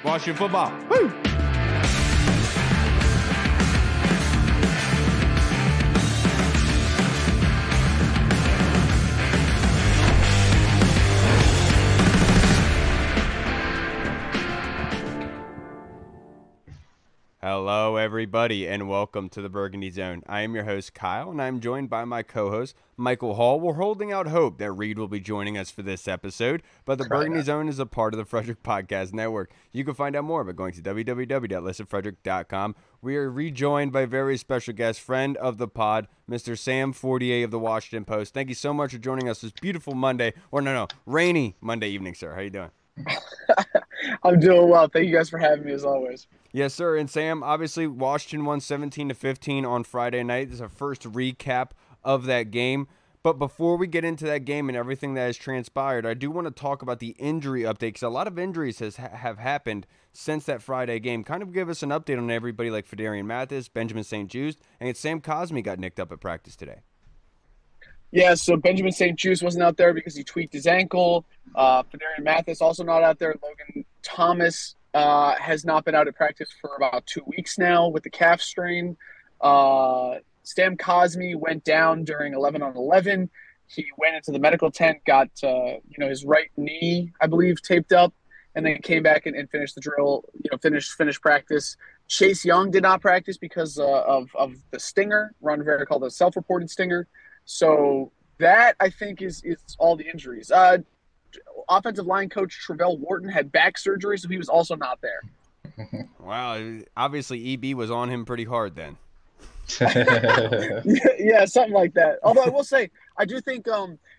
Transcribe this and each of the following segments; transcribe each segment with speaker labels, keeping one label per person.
Speaker 1: Washington football. Woo! Hello, everybody, and welcome to the Burgundy Zone. I am your host, Kyle, and I'm joined by my co-host, Michael Hall. We're holding out hope that Reed will be joining us for this episode, but the Burgundy Zone is a part of the Frederick Podcast Network. You can find out more by going to www.listenfrederick.com. We are rejoined by a very special guest, friend of the pod, Mr. Sam Fortier of the Washington Post. Thank you so much for joining us this beautiful Monday, rainy Monday evening, sir. How you doing?
Speaker 2: I'm doing well. Thank you guys for having me, as always.
Speaker 1: Yes, sir. And Sam, obviously, Washington won 17-15 on Friday night. This is our first recap of that game. But before we get into that game and everything that has transpired, I do want to talk about the injury update, because a lot of injuries have happened since that Friday game. Kind of give us an update on everybody like Phidarian Mathis, Benjamin St-Juste, and Sam Cosmi got nicked up at practice today.
Speaker 2: Yeah, so Benjamin St-Juste wasn't out there because he tweaked his ankle. Phidarian Mathis also not out there. Logan Thomas has not been out at practice for about 2 weeks now with the calf strain. Sam Cosmi went down during 11-on-11. He went into the medical tent, got his right knee, I believe, taped up, and then came back and finished the drill. Finished practice. Chase Young did not practice because of the stinger. Ron Rivera called it a self-reported stinger. So that, I think, is all the injuries. Offensive line coach Travell Wharton had back surgery, so he was also not there.
Speaker 1: Wow. Obviously, EB was on him pretty hard then.
Speaker 2: Yeah, something like that. Although I will say, I do think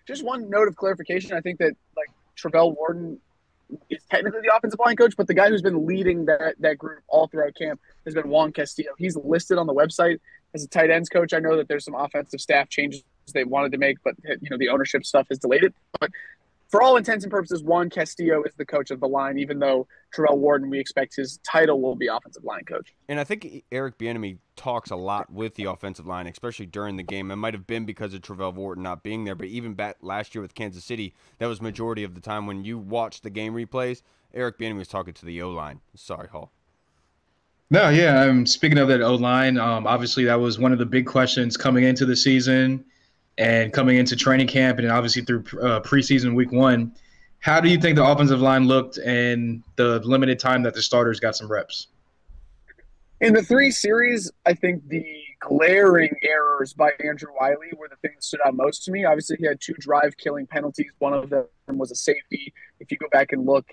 Speaker 2: just one note of clarification. I think that Travell Wharton is technically the offensive line coach, but the guy who's been leading that group all throughout camp has been Juan Castillo. He's listed on the website as a tight ends coach. I know that there's some offensive staff changes they wanted to make, but the ownership stuff has delayed it. But for all intents and purposes, Juan Castillo is the coach of the line, even though Travell Wharton, we expect his title will be offensive line coach.
Speaker 1: And I think Eric Bieniemy talks a lot with the offensive line, especially during the game. It might have been because of Travell Wharton not being there, but even back last year with Kansas City, that was majority of the time when you watched the game replays, Eric Bieniemy was talking to the O-line. Sorry, Hall.
Speaker 3: No, yeah. Speaking of that O-line, obviously that was one of the big questions coming into the season and coming into training camp, and obviously through preseason week one. How do you think the offensive line looked in the limited time that the starters got some reps?
Speaker 2: In the 3 series, I think the glaring errors by Andrew Wiley were the thing that stood out most to me. Obviously, he had 2 drive-killing penalties. One of them was a safety. If you go back and look,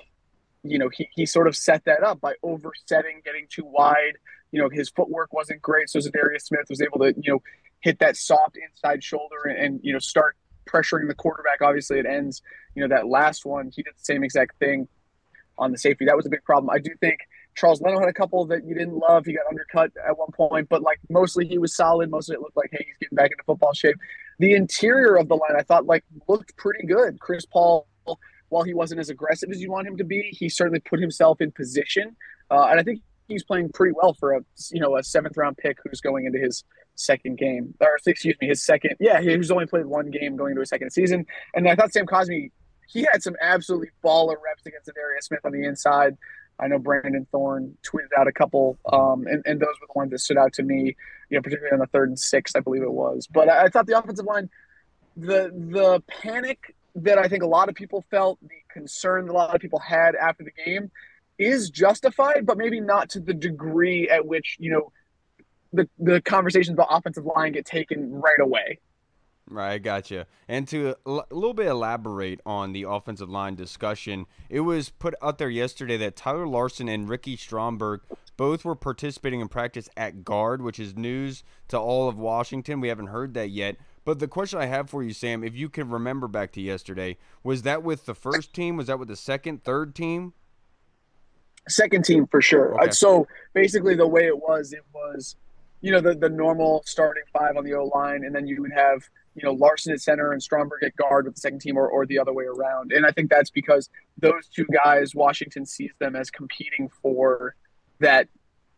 Speaker 2: he sort of set that up by oversetting, getting too wide. His footwork wasn't great, so Zadarius Smith was able to, hit that soft inside shoulder and start pressuring the quarterback. Obviously, it ends, that last one, he did the same exact thing on the safety. That was a big problem. I do think Charles Leno had a couple that you didn't love. He got undercut at one point, but mostly he was solid. Most of it looked like, hey, he's getting back into football shape. The interior of the line, I thought looked pretty good. Chris Paul, while he wasn't as aggressive as you want him to be, he certainly put himself in position. And I think he's playing pretty well for a 7th-round pick who's going into his second game. Or, excuse me, his second. Yeah, he's only played 1 game going into his second season. And I thought Sam Cosmi, he had some absolutely baller reps against Zadarius Smith on the inside. I know Brandon Thorne tweeted out a couple, and those were the ones that stood out to me, particularly on the 3rd and 6th, I believe it was. But I thought the offensive line, the panic that I think a lot of people felt, the concern that a lot of people had after the game is justified, but maybe not to the degree at which, the conversations about offensive line get taken right away.
Speaker 1: Right, I gotcha. And to a little bit elaborate on the offensive line discussion, it was put out there yesterday that Tyler Larsen and Ricky Stromberg both were participating in practice at guard, which is news to all of Washington. We haven't heard that yet. But the question I have for you, Sam, if you can remember back to yesterday, was that with the first team? Was that with the second, third team?
Speaker 2: Second team for sure.
Speaker 1: Okay.
Speaker 2: So basically the way it was the normal starting 5 on the O-line, and then you would have, Larson at center and Stromberg at guard with the second team, or the other way around. And I think that's because those 2 guys, Washington sees them as competing for that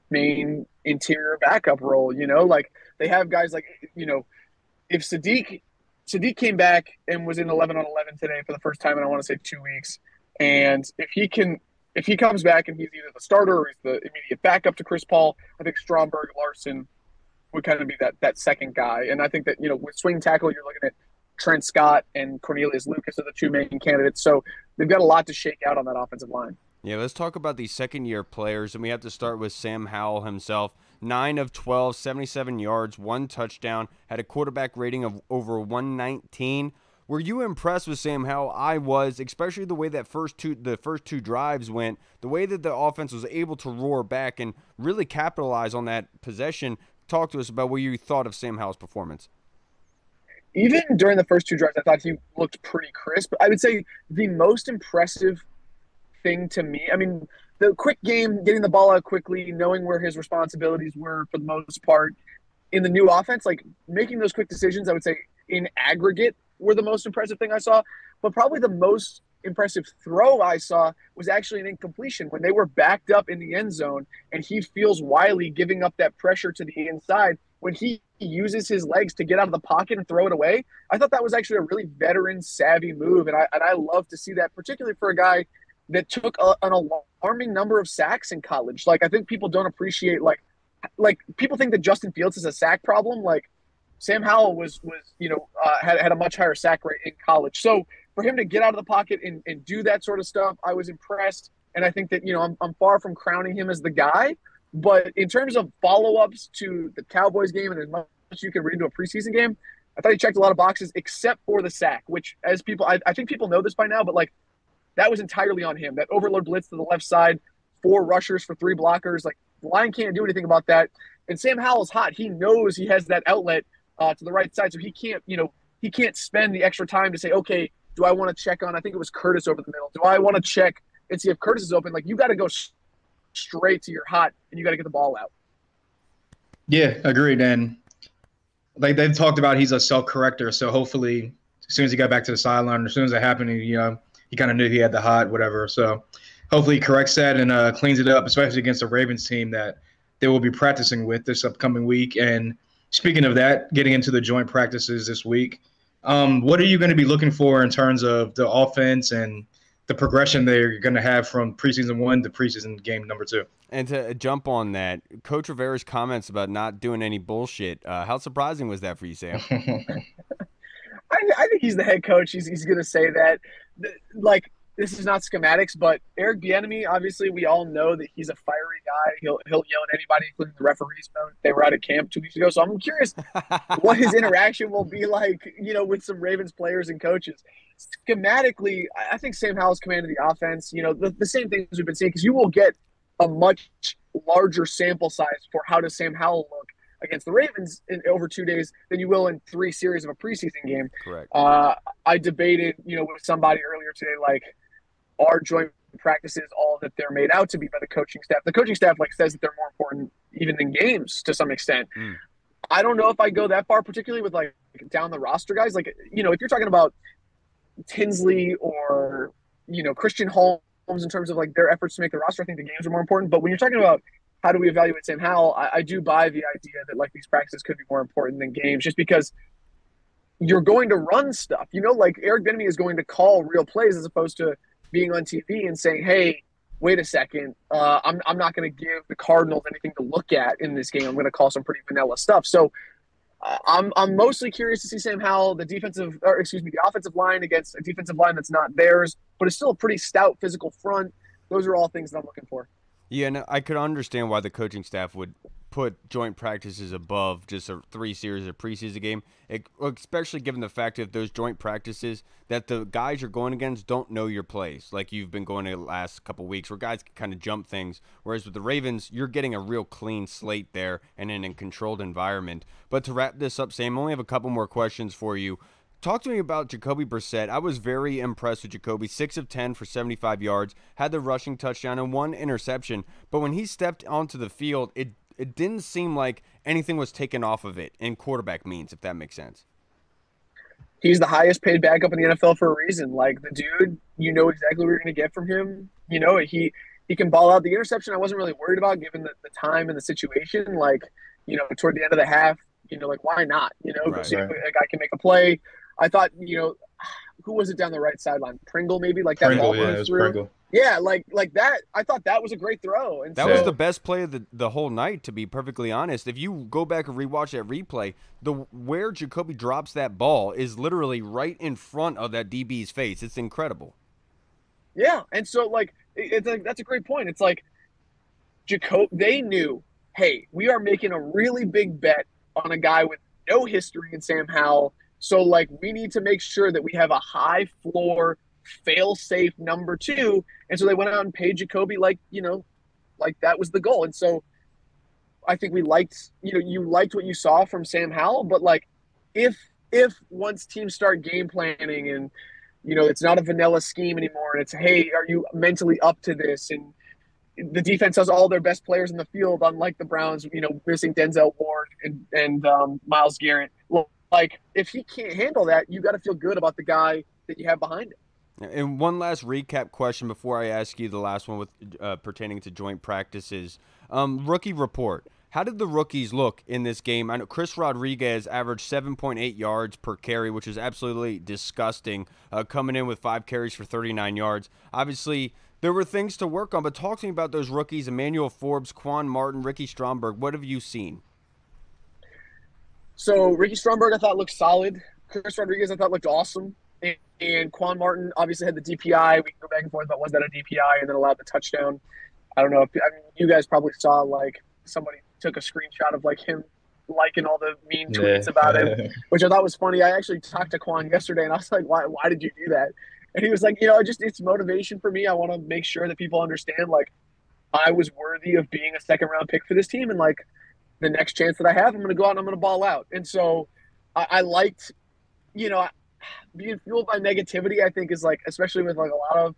Speaker 2: main interior backup role. They have guys if Sadiq came back and was in 11-on-11 today for the first time in, I want to say, 2 weeks, and if he can if he comes back and he's either the starter or he's the immediate backup to Chris Paul, I think Stromberg, Larson would kind of be that second guy. And I think that, with swing tackle, you're looking at Trent Scott and Cornelius Lucas are the two main candidates. So they've got a lot to shake out on that offensive line.
Speaker 1: Yeah, let's talk about these second-year players, and we have to start with Sam Howell himself. 9 of 12, 77 yards, 1 touchdown, had a quarterback rating of over 119. Were you impressed with Sam Howell? I was, especially the way that the first two drives went, the way that the offense was able to roar back and really capitalize on that possession. Talk to us about what you thought of Sam Howell's performance.
Speaker 2: Even during the first two drives, I thought he looked pretty crisp. I would say the most impressive thing to me, I mean, the quick game, getting the ball out quickly, knowing where his responsibilities were for the most part in the new offense, like making those quick decisions, I would say in aggregate were the most impressive thing I saw. But probably the most impressive throw I saw was actually an incompletion when they were backed up in the end zone and he feels Wiley giving up that pressure to the inside. When he uses his legs to get out of the pocket and throw it away, I thought that was actually a really veteran savvy move. And I love to see that, particularly for a guy that took an alarming number of sacks in college. Like, I think people don't appreciate, like people think that Justin Fields is a sack problem. Like, Sam Howell was had a much higher sack rate in college. So for him to get out of the pocket and do that sort of stuff, I was impressed. And I think that, I'm far from crowning him as the guy. But in terms of follow-ups to the Cowboys game and as much as you can read into a preseason game, I thought he checked a lot of boxes except for the sack, which as people, I think people know this by now, but like, that was entirely on him. That overload blitz to the left side, 4 rushers for 3 blockers. Like, the line can't do anything about that. And Sam Howell's hot. He knows he has that outlet to the right side, so he can't spend the extra time to say, okay, do I want to check on? I think it was Curtis over the middle. Do I want to check and see if Curtis is open? Like, you got to go straight to your hot, and you got to get the ball out.
Speaker 3: Yeah, agreed. And like they've talked about, he's a self-corrector. So hopefully, as soon as he got back to the sideline, as soon as it happened, he kind of knew he had the hot, whatever. So hopefully he corrects that and cleans it up, especially against the Ravens team that they will be practicing with this upcoming week. And speaking of that, getting into the joint practices this week, what are you going to be looking for in terms of the offense and the progression they're going to have from preseason 1 to preseason game number 2?
Speaker 1: And to jump on that, Coach Rivera's comments about not doing any bullshit, how surprising was that for you, Sam?
Speaker 2: I think he's the head coach. He's going to say that. Like, this is not schematics, but Eric Bieniemy, obviously, we all know that he's a fiery guy. He'll yell at anybody, including the referees. They were out at camp 2 weeks ago, so I'm curious what his interaction will be like, with some Ravens players and coaches. Schematically, I think Sam Howell's commanded the offense. The same things we've been seeing, because you will get a much larger sample size for how does Sam Howell look against the Ravens in over 2 days than you will in 3 series of a preseason game.
Speaker 1: Correct.
Speaker 2: I debated, with somebody earlier today, like, are joint practices all that they're made out to be by the coaching staff? The coaching staff says that they're more important even than games to some extent. I don't know if I go that far, particularly with down the roster guys. If you're talking about Tinsley or Christian Holmes in terms of their efforts to make the roster, I think the games are more important. But when you're talking about how do we evaluate Sam Howell, I do buy the idea that these practices could be more important than games, just because you're going to run stuff. Eric Bieniemy is going to call real plays as opposed to being on TV and saying, hey, wait a second, I'm not going to give the Cardinals anything to look at in this game. I'm going to call some pretty vanilla stuff. So I'm mostly curious to see Sam Howell, the offensive line against a defensive line that's not theirs, but it's still a pretty stout physical front. Those are all things that I'm looking for.
Speaker 1: Yeah, and I could understand why the coaching staff would put joint practices above just a 3 series of preseason game, especially given the fact that those joint practices that the guys you're going against don't know your plays, like you've been going to the last couple of weeks where guys can kind of jump things, whereas with the Ravens, you're getting a real clean slate there and in a controlled environment. But to wrap this up, Sam, I only have a couple more questions for you. Talk to me about Jacoby Brissett. I was very impressed with Jacoby. 6 of 10 for 75 yards, had the rushing touchdown and 1 interception. But when he stepped onto the field, it didn't seem like anything was taken off of it in quarterback means, if that makes sense.
Speaker 2: He's the highest paid backup in the NFL for a reason. The dude, exactly what you're going to get from him. He can ball out. The interception I wasn't really worried about given the time and the situation. Toward the end of the half, why not?
Speaker 1: Right.
Speaker 2: A guy can make a play. I thought, who who was it down the right sideline? Pringle, maybe, like that
Speaker 3: Pringle,
Speaker 2: ball
Speaker 3: yeah,
Speaker 2: goes
Speaker 3: it was
Speaker 2: through.
Speaker 3: Pringle.
Speaker 2: Yeah, like that. I thought that was a great throw. And
Speaker 1: That
Speaker 2: so,
Speaker 1: was the best play of the whole night, to be perfectly honest. If you go back and rewatch that replay, where Jacoby drops that ball is literally right in front of that DB's face. It's incredible.
Speaker 2: yeah, and so like it's like that's a great point. It's like they knew, hey, we are making a really big bet on a guy with no history in Sam Howell. So like we need to make sure that we have a high floor, fail safe number 2. And so they went out and paid Jacoby like that was the goal. And so I think we liked, you liked what you saw from Sam Howell, but like if once teams start game planning and it's not a vanilla scheme anymore, and it's, hey, are you mentally up to this? And the defense has all their best players in the field, unlike the Browns, missing Denzel Ward and Myles Garrett. Like, if he can't handle that, you got to feel good about the guy that you have behind him.
Speaker 1: And one last recap question before I ask you the last one with pertaining to joint practices. Rookie report. How did the rookies look in this game? I know Chris Rodriguez averaged 7.8 yards per carry, which is absolutely disgusting, coming in with 5 carries for 39 yards. Obviously, there were things to work on, but talk to me about those rookies, Emmanuel Forbes, Quan Martin, Ricky Stromberg. What have you seen?
Speaker 2: So Ricky Stromberg, I thought, looked solid. Chris Rodriguez, I thought, looked awesome. And Quan Martin obviously had the DPI. We can go back and forth about was that a DPI and then allowed the touchdown. I don't know. You guys probably saw, like, somebody took a screenshot of, like, him liking all the mean tweets about him, which I thought was funny. I actually talked to Quan yesterday, and I was like, why did you do that? And he was like, it's motivation for me. I want to make sure that people understand, like, I was worthy of being a second-round pick for this team, and, like, the next chance that I have, I'm going to go out and I'm going to ball out. And so I liked, being fueled by negativity, I think is like, especially with like a lot of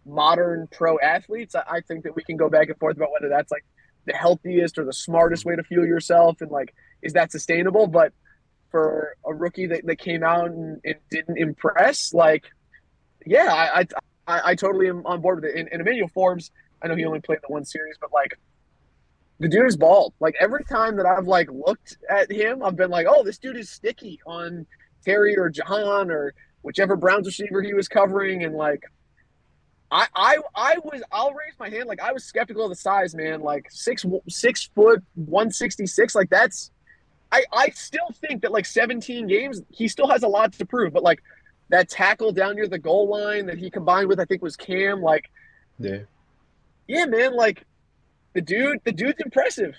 Speaker 2: modern pro athletes, I think that we can go back and forth about whether that's like the healthiest or the smartest way to fuel yourself. And like, is that sustainable? But for a rookie that came out and didn't impress, like, yeah, I totally am on board with it. And Emmanuel Forbes, I know he only played the one series, but like, the dude is bald. Like, every time that I've like looked at him, I've been like, oh, this dude is sticky on Terry or Jahan or whichever Browns receiver he was covering. And like, I'll raise my hand. Like, I was skeptical of the size, man. Like 6 foot, 166. Like, that's, I still think that like 17 games, he still has a lot to prove. But like that tackle down near the goal line that he combined with, I think was Cam. Like, yeah, man. Like, the dude's impressive.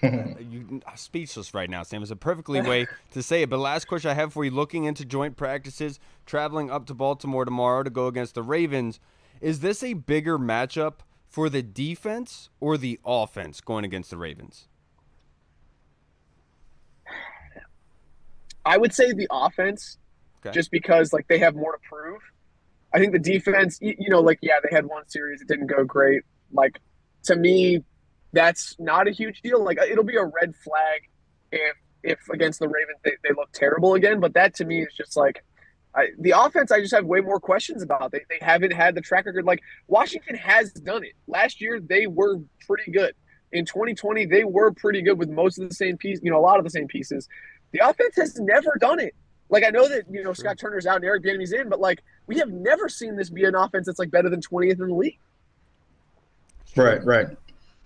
Speaker 1: I'm speechless right now, Sam. It's a perfectly way to say it. But last question I have for you, looking into joint practices, traveling up to Baltimore tomorrow to go against the Ravens, is this a bigger matchup for the defense or the offense going against the Ravens?
Speaker 2: I would say the offense, just because like they have more to prove. I think the defense, like, yeah, they had one series, it didn't go great. Like, to me, that's not a huge deal. Like, it'll be a red flag if against the Ravens they look terrible again. But that to me is just like the offense. I just have way more questions about. They haven't had the track record. Like, Washington has done it. Last year they were pretty good. In 2020 they were pretty good with most of the same pieces. A lot of the same pieces. The offense has never done it. Like, I know that Scott Turner's out and Eric Bieniemy's in, but like we have never seen this be an offense that's like better than 20th in the league.
Speaker 3: Right.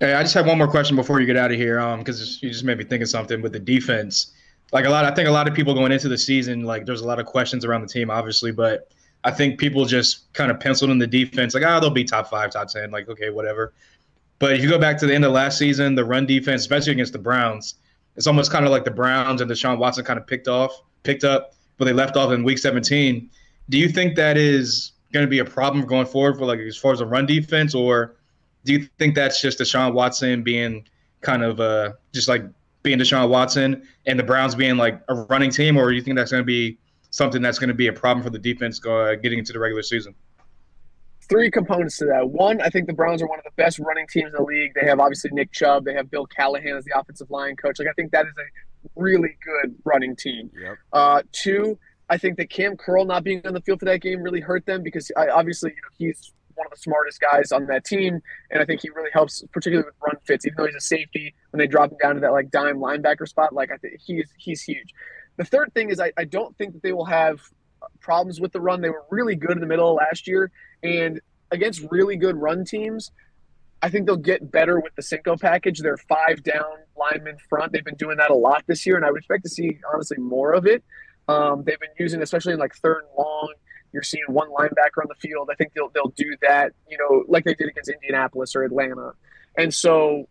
Speaker 3: Hey, I just have one more question before you get out of here, because you just made me think of something with the defense. Like, I think a lot of people going into the season, like, there's a lot of questions around the team, obviously, but I think people just kind of penciled in the defense, like, they'll be top 5, top 10, like, okay, whatever. But if you go back to the end of last season, the run defense, especially against the Browns, it's almost kind of like the Browns and Deshaun Watson kind of picked up, but they left off in Week 17. Do you think that is going to be a problem going forward for, like, as far as a run defense, or do you think that's just Deshaun Watson being kind of just like being Deshaun Watson and the Browns being like a running team, or do you think that's going to be something that's going to be a problem for the defense getting into the regular season?
Speaker 2: 3 components to that. One, I think the Browns are one of the best running teams in the league. They have obviously Nick Chubb. They have Bill Callahan as the offensive line coach. Like, I think that is a really good running team.
Speaker 1: Yep.
Speaker 2: 2, I think that Cam Curl not being on the field for that game really hurt them because obviously he's one of the smartest guys on that team, and I think he really helps, particularly with run fits. Even though he's a safety, when they drop him down to that like dime linebacker spot, like I think he's huge. The third thing is I don't think that they will have problems with the run. They were really good in the middle of last year, and against really good run teams, I think they'll get better with the Cinco package. They're 5 down lineman front. They've been doing that a lot this year, and I would expect to see, honestly, more of it. They've been using, especially in like 3rd and long, you're seeing one linebacker on the field. I think they'll do that, like they did against Indianapolis or Atlanta. And so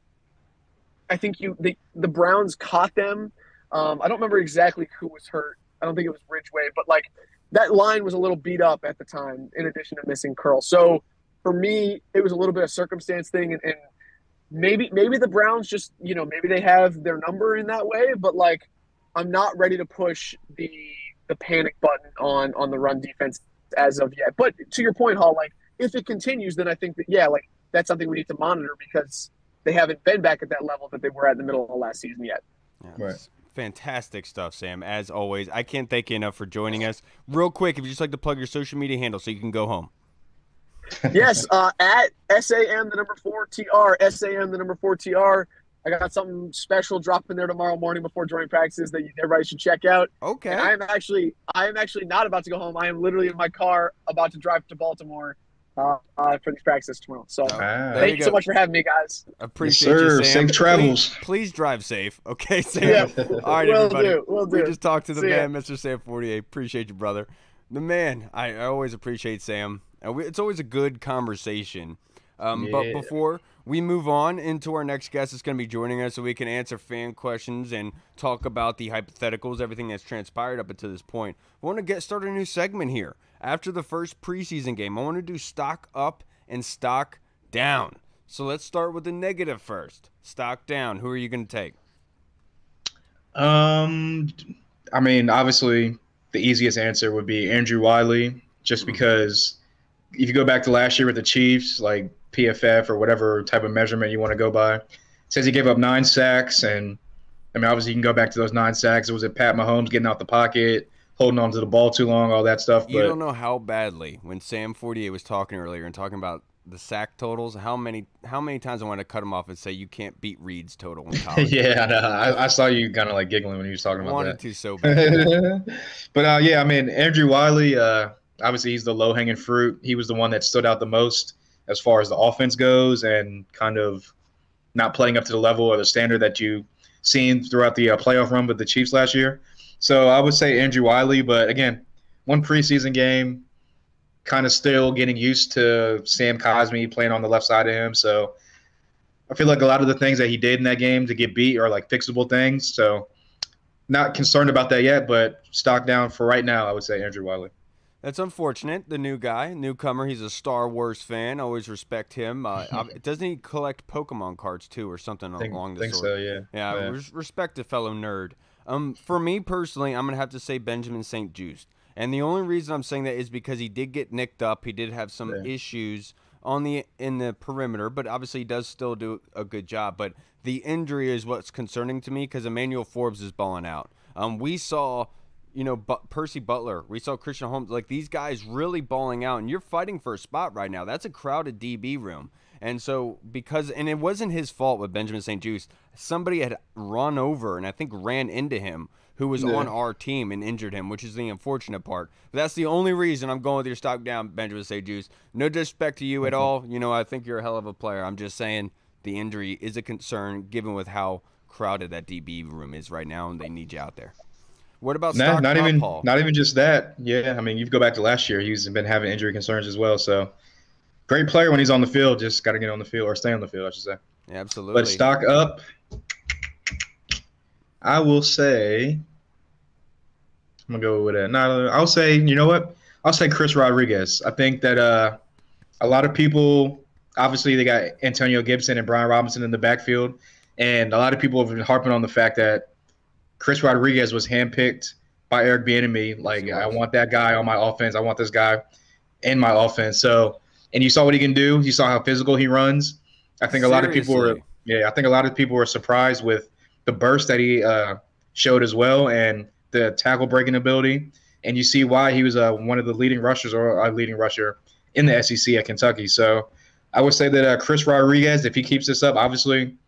Speaker 2: I think the Browns caught them. I don't remember exactly who was hurt. I don't think it was Ridgeway, but like that line was a little beat up at the time in addition to missing Curl. So for me, it was a little bit of circumstance thing, and maybe the Browns just, maybe they have their number in that way, but like I'm not ready to push the panic button on the run defense as of yet. But to your point, Hall, like if it continues, then I think that like that's something we need to monitor because they haven't been back at that level that they were at in the middle of last season yet.
Speaker 1: Yeah,
Speaker 3: right.
Speaker 1: Fantastic stuff, Sam. As always, I can't thank you enough for joining us. Real quick, if you just like to plug your social media handle so you can go home.
Speaker 2: Yes, at SAM4TR, SAM4TR. I got something special dropping there tomorrow morning before joining practices that everybody should check out.
Speaker 1: Okay.
Speaker 2: And I am actually not about to go home. I am literally in my car about to drive to Baltimore for these practices tomorrow. So thank you so much for having me, guys.
Speaker 1: Appreciate you, Sam.
Speaker 3: Safe travels.
Speaker 1: Please drive safe. Okay, Sam.
Speaker 2: Yeah.
Speaker 1: All right, everybody.
Speaker 2: Will do.
Speaker 1: We just talked to the
Speaker 2: See
Speaker 1: man,
Speaker 2: ya.
Speaker 1: Mr. Sam 48. Appreciate you, brother. The man. I always appreciate Sam. It's always a good conversation. But before we move on into our next guest, is going to be joining us so we can answer fan questions and talk about the hypotheticals, everything that's transpired up until this point. I want to start a new segment here. After the first preseason game, I want to do stock up and stock down. So let's start with the negative first. Stock down. Who are you going to take?
Speaker 3: I mean, obviously, the easiest answer would be Andrew Wiley, just because if you go back to last year with the Chiefs, like PFF or whatever type of measurement you want to go by, it says he gave up 9 sacks. And, I mean, obviously, you can go back to those 9 sacks. It was at Pat Mahomes getting out the pocket, holding on to the ball too long, all that stuff.
Speaker 1: You don't know how badly, when Sam 48 was talking earlier and talking about the sack totals, how many times I want to cut him off and say you can't beat Reed's total in college.
Speaker 3: Yeah, I know. I saw you kind of like giggling when he was talking about
Speaker 1: Wanted
Speaker 3: that.
Speaker 1: to so bad.
Speaker 3: But, yeah, I mean, Andrew Wiley, obviously he's the low-hanging fruit. He was the one that stood out the most as far as the offense goes and kind of not playing up to the level or the standard that you seen throughout the playoff run with the Chiefs last year. So I would say Andrew Wiley, but again, one preseason game, kind of still getting used to Sam Cosmi playing on the left side of him. So I feel like a lot of the things that he did in that game to get beat are like fixable things. So not concerned about that yet, but stock down for right now, I would say Andrew Wiley.
Speaker 1: That's unfortunate. The newcomer, he's a Star Wars fan. Always respect him. Doesn't he collect Pokemon cards too, or something along the sort?
Speaker 3: I think so, yeah.
Speaker 1: Yeah, respect a fellow nerd. For me personally, I'm gonna have to say Benjamin St-Juste, and the only reason I'm saying that is because he did get nicked up. He did have some issues in the perimeter, but obviously he does still do a good job. But the injury is what's concerning to me because Emmanuel Forbes is balling out. We saw. Percy Butler, we saw Christian Holmes, like these guys really balling out, and you're fighting for a spot right now. That's a crowded DB room. And so and it wasn't his fault with Benjamin St-Juste. Somebody had run over and I think ran into him who was on our team and injured him, which is the unfortunate part. But that's the only reason I'm going with your stock down, Benjamin St-Juste. No disrespect to you at all. I think you're a hell of a player. I'm just saying the injury is a concern given with how crowded that DB room is right now, and they need you out there. What about stock
Speaker 3: not even just that. Yeah, I mean, you go back to last year, he's been having injury concerns as well. So, great player when he's on the field. Just got to get on the field or stay on the field, I should say.
Speaker 1: Yeah, absolutely.
Speaker 3: But stock up, I will say, I'm gonna go with it. No, I'll say, you know what? I'll say Chris Rodriguez. I think that a lot of people, obviously, they got Antonio Gibson and Brian Robinson in the backfield, and a lot of people have been harping on the fact that Chris Rodriguez was handpicked by Eric Bieniemy. Like, I want that guy on my offense. I want this guy in my offense. So, and you saw what he can do. You saw how physical he runs. I think a lot of people were surprised with the burst that he showed as well, and the tackle breaking ability. And you see why he was one of the leading rushers or a leading rusher in the SEC at Kentucky. So, I would say that Chris Rodriguez, if he keeps this up, obviously,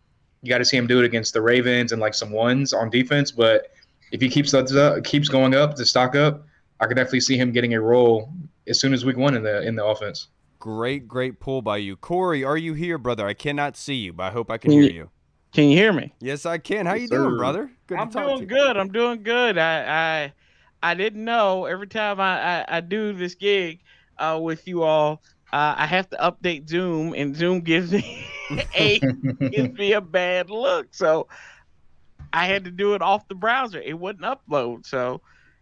Speaker 3: you got to see him do it against the Ravens and like some ones on defense. But if he keeps going up to stock up, I could definitely see him getting a role as soon as week 1 in the offense.
Speaker 1: Great pull by you. Corey, are you here, brother? I cannot see you, but I hope I can hear you.
Speaker 4: Can you hear me?
Speaker 1: Yes, I can. How
Speaker 3: Yes,
Speaker 1: you doing,
Speaker 3: sir.
Speaker 1: brother? Good to
Speaker 4: I'm
Speaker 1: talk to
Speaker 4: doing
Speaker 1: you.
Speaker 4: good. I'm doing good. I didn't know every time I do this gig with you all, I have to update Zoom, and Zoom gives me a bad look. So I had to do it off the browser. It wouldn't upload. So,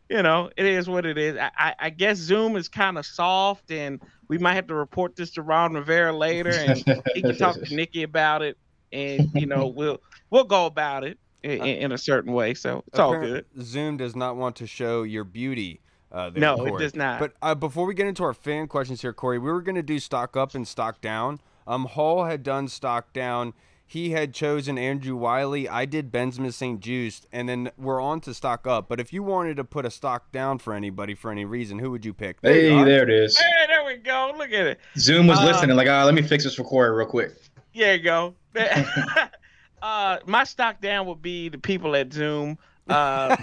Speaker 4: it is what it is. I guess Zoom is kind of soft, and we might have to report this to Ron Rivera later, and he can talk to Nikki about it, and we'll go about it in a certain way. So it's all good.
Speaker 1: Zoom does not want to show your beauty.
Speaker 4: No,
Speaker 1: Corey.
Speaker 4: it does not.
Speaker 1: But before we get into our fan questions here, Corey, we were going to do stock up and stock down. Hall had done stock down. He had chosen Andrew Wiley. I did Benzema St-Juste, and then we're on to stock up. But if you wanted to put a stock down for anybody for any reason, who would you pick?
Speaker 3: There it is.
Speaker 4: Hey, there we go. Look at it.
Speaker 3: Zoom was listening. Like, let me fix this for Corey real quick.
Speaker 4: There you go. My stock down would be the people at Zoom. My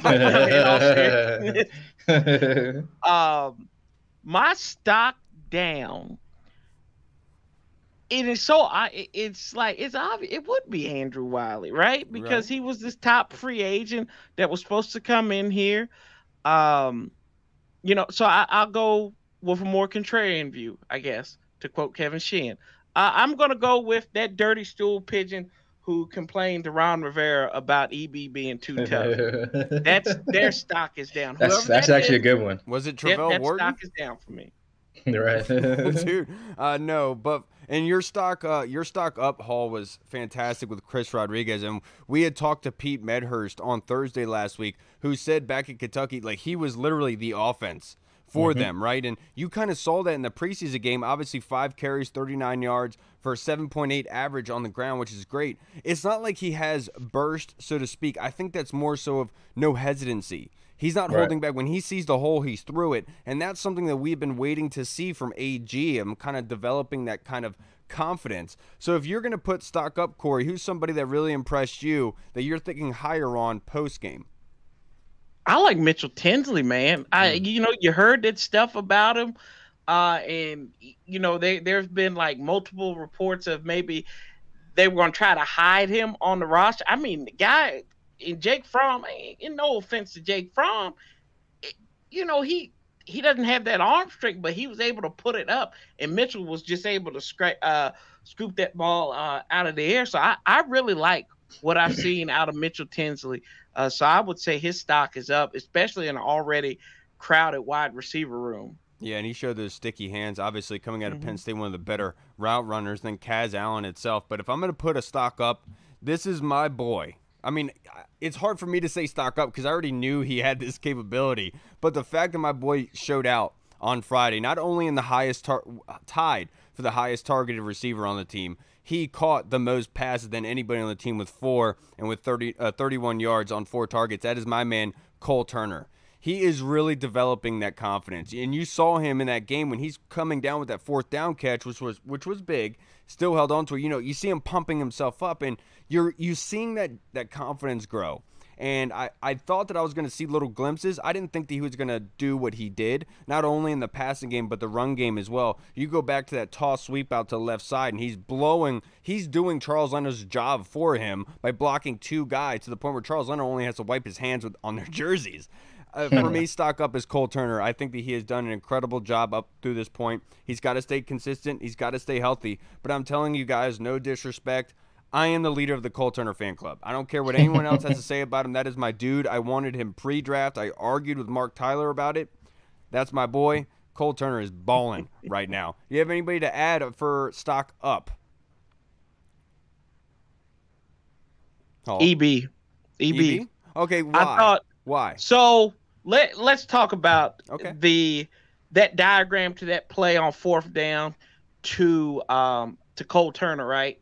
Speaker 4: stock down. It is so it's obvious it would be Andrew Wiley, right? Because he was this top free agent that was supposed to come in here. So I'll go with a more contrarian view, I guess, to quote Kevin Sheehan. I'm gonna go with that dirty stool pigeon who complained to Ron Rivera about EB being too tough. Their stock is down.
Speaker 3: That's actually a good one.
Speaker 1: Was it Travell Wharton?
Speaker 4: That stock is down for me.
Speaker 3: Right.
Speaker 1: Dude, no, but and your stock up haul was fantastic with Chris Rodriguez, and we had talked to Pete Medhurst on Thursday last week, who said back in Kentucky, like, he was literally the offense for them, right? And you kind of saw that in the preseason game. Obviously, 5 carries, 39 yards for a 7.8 average on the ground, which is great. It's not like he has burst, so to speak. I think that's more so of no hesitancy. He's not holding back. When he sees the hole, he's through it. And that's something that we've been waiting to see from AG. I'm kind of developing that kind of confidence. So if you're going to put stock up, Corey, who's somebody that really impressed you that you're thinking higher on post-game?
Speaker 4: I like Mitchell Tinsley, man. You heard that stuff about him. And there's been like multiple reports of maybe they were going to try to hide him on the roster. I mean, the guy... And Jake Fromm, no offense to Jake Fromm, he doesn't have that arm strength, but he was able to put it up, and Mitchell was just able to scoop that ball out of the air. So I really like what I've seen out of Mitchell Tinsley. So I would say his stock is up, especially in an already crowded wide receiver room.
Speaker 1: Yeah, and he showed those sticky hands, obviously coming out of Penn State, one of the better route runners than Kaz Allen itself. But if I'm going to put a stock up, this is my boy. I mean, it's hard for me to say stock up because I already knew he had this capability. But the fact that my boy showed out on Friday, not only in the highest tied for the highest targeted receiver on the team, he caught the most passes than anybody on the team with 4 and with 31 yards on 4 targets. That is my man, Cole Turner. He is really developing that confidence. And you saw him in that game when he's coming down with that 4th down catch, which was big, still held on to it. You see him pumping himself up, and you're seeing that confidence grow. And I thought that I was going to see little glimpses. I didn't think that he was going to do what he did, not only in the passing game, but the run game as well. You go back to that toss sweep out to the left side, and he's doing Charles Leonard's job for him by blocking 2 guys to the point where Charles Leonard only has to wipe his hands on their jerseys. For me, stock up is Cole Turner. I think that he has done an incredible job up through this point. He's got to stay consistent. He's got to stay healthy. But I'm telling you guys, no disrespect, I am the leader of the Cole Turner fan club. I don't care what anyone else has to say about him. That is my dude. I wanted him pre-draft. I argued with Mark Tyler about it. That's my boy. Cole Turner is balling right now. You have anybody to add for stock up?
Speaker 4: Oh. EB.
Speaker 1: Okay, why? Why?
Speaker 4: So let's talk about that diagram to that play on 4th down to Cole Turner, right?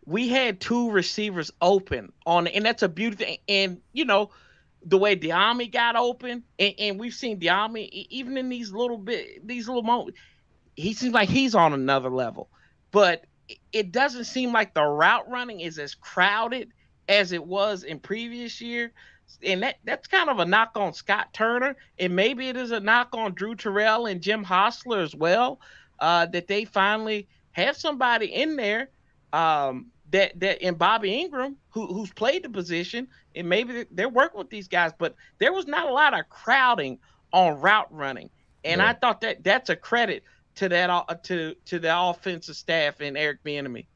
Speaker 4: We had 2 receivers open and that's a beautiful thing. And the way Diami got open, and we've seen Diami even in these little moments, he seems like he's on another level. But it doesn't seem like the route running is as crowded as it was in previous year. and that's kind of a knock on Scott Turner, and maybe it is a knock on Drew Terrell and Jim Hostler as well, that they finally have somebody in there, that in Bobby Ingram, who's played the position, and maybe they're working with these guys, but there was not a lot of crowding on route running, and I thought that's a credit to that to the offensive staff and Eric Bieniemy.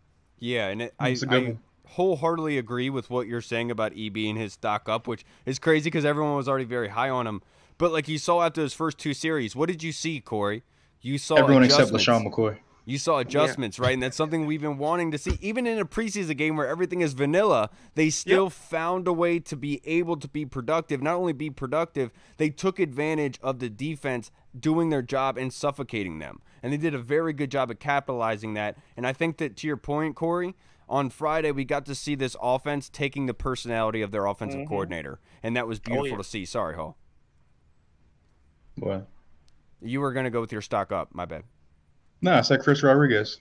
Speaker 1: Yeah, and I wholeheartedly agree with what you're saying about EB and his stock up, which is crazy because everyone was already very high on him. But like you saw after his first 2 series, what did you see, Corey? You saw
Speaker 3: everyone except LaShawn McCoy.
Speaker 1: You saw adjustments, right? And that's something we've been wanting to see. Even in a preseason game where everything is vanilla, they still found a way to be able to be productive. Not only be productive, they took advantage of the defense doing their job and suffocating them. And they did a very good job at capitalizing that. And I think that, to your point, Corey, on Friday we got to see this offense taking the personality of their offensive coordinator. And that was beautiful to see. Sorry, Hall.
Speaker 3: What?
Speaker 1: You were going to go with your stock up. My bad.
Speaker 3: No, I said Chris Rodriguez.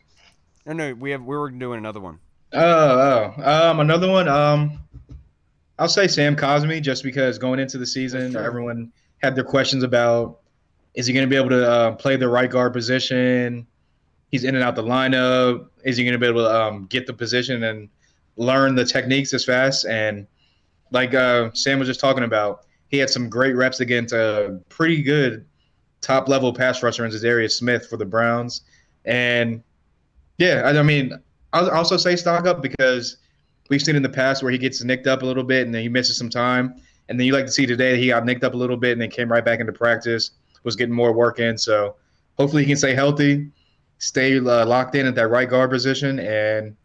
Speaker 1: No, we were doing another one.
Speaker 3: Another one. I'll say Sam Cosmi, just because going into the season, everyone had their questions about, is he going to be able to play the right guard position? He's in and out the lineup. Is he going to be able to get the position and learn the techniques as fast? And like Sam was just talking about, he had some great reps against a pretty good top-level pass rusher in Zadarius Smith for the Browns. And, yeah, I mean, I'll also say stock up because we've seen in the past where he gets nicked up a little bit and then he misses some time. And then you like to see today that he got nicked up a little bit and then came right back into practice, was getting more work in. So hopefully he can stay healthy, stay locked in at that right guard position, and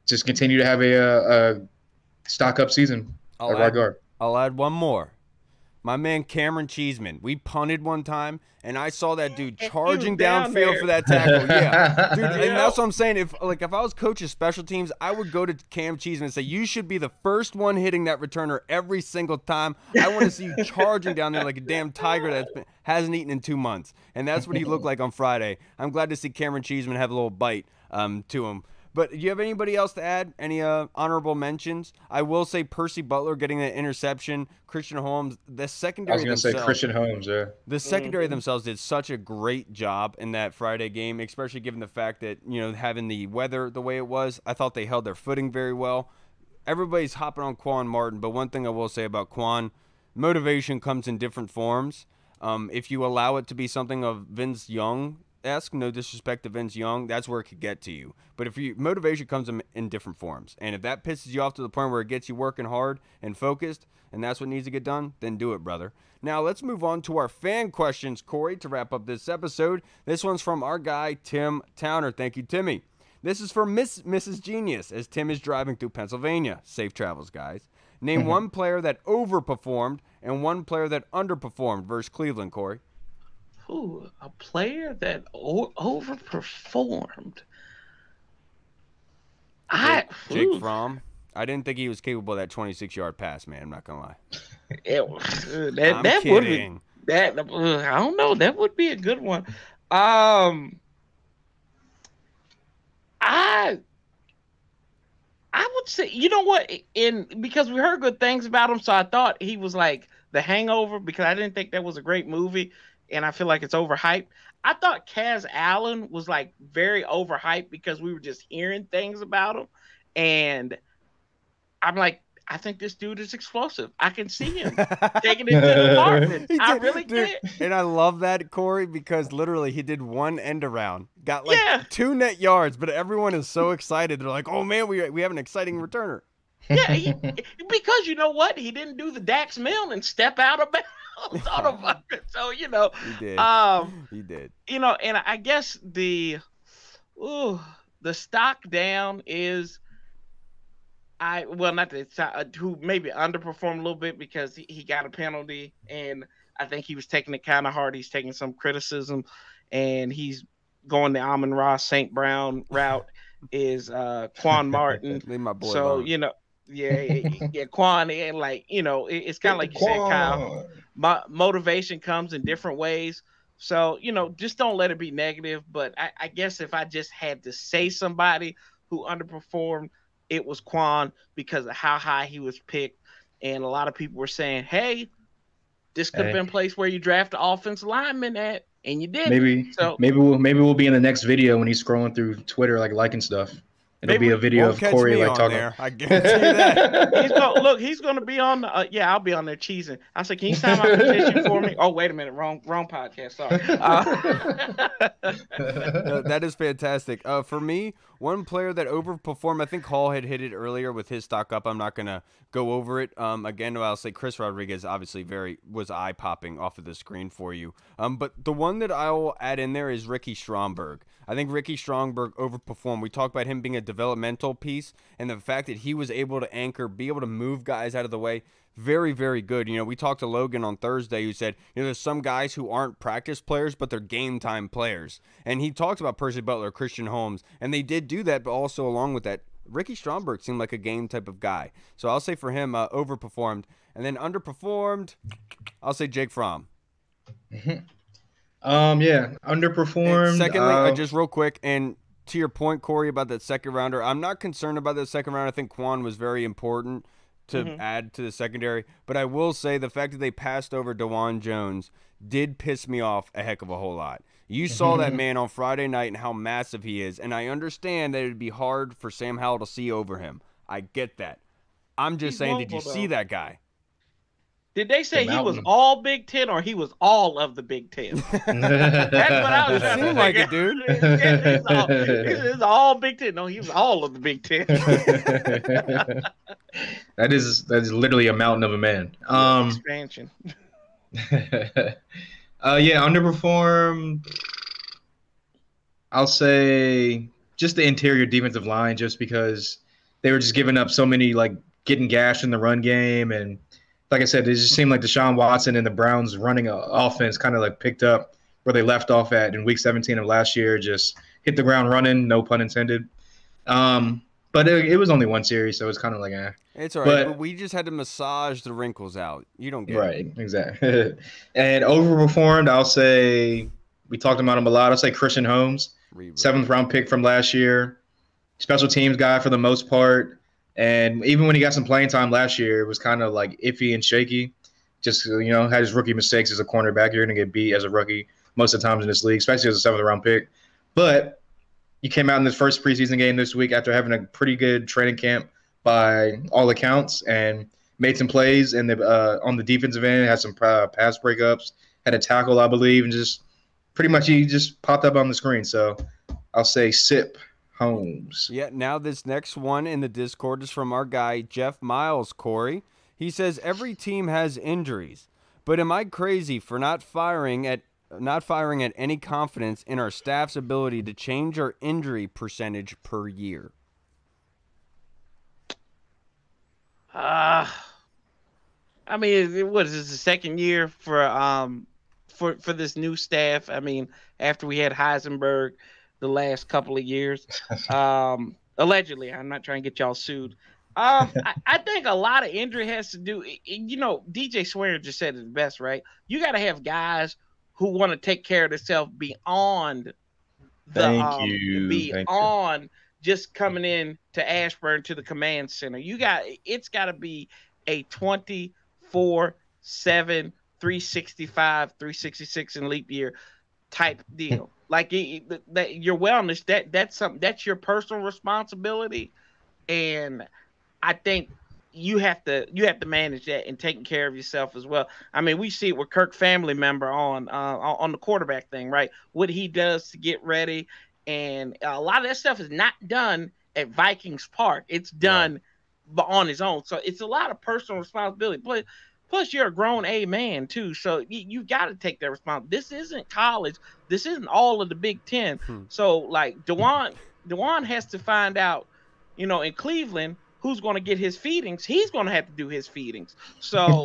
Speaker 3: just continue to have a stock-up season at right guard.
Speaker 1: I'll add one more. My man Cameron Cheeseman. We punted one time, and I saw that dude charging downfield for that tackle. Yeah, dude, and that's what I'm saying. If I was coaching special teams, I would go to Cam Cheeseman and say, "You should be the first one hitting that returner every single time. I want to see you charging down there like a damn tiger that hasn't eaten in 2 months." And that's what he looked like on Friday. I'm glad to see Cameron Cheeseman have a little bite to him. But do you have anybody else to add? Any honorable mentions? I will say Percy Butler getting that interception. Christian Holmes, the secondary themselves.
Speaker 3: I was going to say Christian Holmes, yeah.
Speaker 1: The secondary themselves did such a great job in that Friday game, especially given the fact that, having the weather the way it was. I thought they held their footing very well. Everybody's hopping on Quan Martin, but one thing I will say about Quan, motivation comes in different forms. If you allow it to be something of Vince Young-esque, no disrespect to Vince Young, that's where it could get to you. But motivation comes in different forms. And if that pisses you off to the point where it gets you working hard and focused, and that's what needs to get done, then do it, brother. Now, let's move on to our fan questions, Corey, to wrap up this episode. This one's from our guy, Tim Towner. Thank you, Timmy. This is from Mrs. Genius, as Tim is driving through Pennsylvania. Safe travels, guys. Name one player that overperformed and one player that underperformed versus Cleveland, Corey.
Speaker 4: Ooh, a player that overperformed.
Speaker 1: Jake Fromm. I didn't think he was capable of that 26-yard pass, man. I'm not gonna lie.
Speaker 4: That would be that. I don't know. That would be a good one. I would say, you know what? Because we heard good things about him, so I thought he was like The Hangover, because I didn't think that was a great movie, and I feel like it's overhyped. I thought Kaz Allen was like very overhyped because we were just hearing things about him, and I'm like, I think this dude is explosive. I can see him taking it to the apartment. I really can.
Speaker 1: And I love that, Corey, because literally he did one end around, got like 2 net yards, but everyone is so excited. They're like, oh man, we have an exciting returner.
Speaker 4: Yeah, because you know what? He didn't do the Dax Milne and step out of bounds. So,
Speaker 1: He did. He did.
Speaker 4: And I guess the stock down is who maybe underperformed a little bit because he got a penalty, and I think he was taking it kind of hard. He's taking some criticism, and he's going the Amon-Ra St. Brown route is Quan Martin.
Speaker 1: Leave my boy
Speaker 4: so
Speaker 1: alone.
Speaker 4: Quan, and it's kind of like you said, Kyle. Motivation comes in different ways. So, just don't let it be negative. But I guess if I just had to say somebody who underperformed, it was Quan because of how high he was picked. and a lot of people were saying, "Hey, this could have been a place where you draft the offensive lineman at, and you didn't."
Speaker 3: Maybe we'll be in the next video when he's scrolling through Twitter, like liking stuff. It'll be a video of Corey like talking.
Speaker 1: There. I guarantee that.
Speaker 4: He's gonna be on. I'll be on there cheesing. I said, "Can you sign my petition for me?" Oh, wait a minute, wrong podcast. Sorry.
Speaker 1: No, that is fantastic. For me, one player that overperformed, I think Hall had hit it earlier with his stock up. I'm not gonna go over it. Again, I'll say Chris Rodriguez obviously was eye popping off of the screen for you. But the one that I will add in there is Ricky Stromberg. I think Ricky Stromberg overperformed. We talked about him being a developmental piece, and the fact that he was able to anchor, be able to move guys out of the way. Very, very good. We talked to Logan on Thursday who said, there's some guys who aren't practice players, but they're game time players. And he talked about Percy Butler, Christian Holmes, and they did do that, but also along with that, Ricky Stromberg seemed like a game type of guy. So I'll say for him, overperformed. And then underperformed, I'll say Jake Fromm.
Speaker 3: Underperformed.
Speaker 1: And secondly, just real quick, and to your point, Corey, about that second rounder, I'm not concerned about the second round. I think Quan was very important to add to the secondary. But I will say the fact that they passed over DeJuan Jones did piss me off a heck of a whole lot. You saw that man on Friday night and how massive he is. And I understand that it would be hard for Sam Howell to see over him. I get that. I'm just saying, did you see that guy?
Speaker 4: Did they say he was all Big Ten or he was all of the Big Ten? That's what I was trying to
Speaker 1: like it, dude.
Speaker 4: It's all Big Ten. No, he was all of the Big Ten.
Speaker 3: That is literally a mountain of a man.
Speaker 4: Expansion.
Speaker 3: Underperformed. I'll say just the interior defensive line, just because they were just giving up so many, like getting gashed in the run game, and like I said, it just seemed like Deshaun Watson and the Browns running offense kind of like picked up where they left off at in Week 17 of last year. Just hit the ground running, no pun intended. But it was only one series, so it's kind of like,
Speaker 1: It's all right, but we just had to massage the wrinkles out. You don't get it.
Speaker 3: Right, exactly. And overperformed, I'll say, we talked about him a lot. I'll say Christian Holmes, 7th round pick from last year, special teams guy for the most part. And even when he got some playing time last year, it was kind of like iffy and shaky. Just, had his rookie mistakes as a cornerback. You're going to get beat as a rookie most of the times in this league, especially as a 7th round pick. But you came out in this first preseason game this week after having a pretty good training camp by all accounts and made some plays on the defensive end, had some pass breakups, had a tackle, I believe, and just pretty much he just popped up on the screen. So I'll say SIP Holmes.
Speaker 1: Yeah, now this next one in the Discord is from our guy, Jeff Miles, Corey. He says, every team has injuries, but am I crazy for not firing at any confidence in our staff's ability to change our injury percentage per year?
Speaker 4: I mean, what is this, the second year for this new staff? I mean, after we had Heisenberg the last couple of years, allegedly, I'm not trying to get y'all sued. I think a lot of injury has to do, DJ Swear just said it the best, right? You got to have guys who want to take care of themselves beyond just coming in to Ashburn to the command center. It's got to be a 24/7, 365, 366 in leap year type deal. Like your wellness, that's something that's your personal responsibility, and I think you have to manage that and taking care of yourself as well. I mean, we see it with Kirk, family member, on the quarterback thing, right? What he does to get ready, and a lot of that stuff is not done at Vikings Park. It's done on his own. So it's a lot of personal responsibility. Plus, you're a grown man too, so you got to take that responsibility. This isn't college. This isn't all of the Big Ten. So, like, DeJuan has to find out, in Cleveland, who's going to get his feedings. He's going to have to do his feedings. So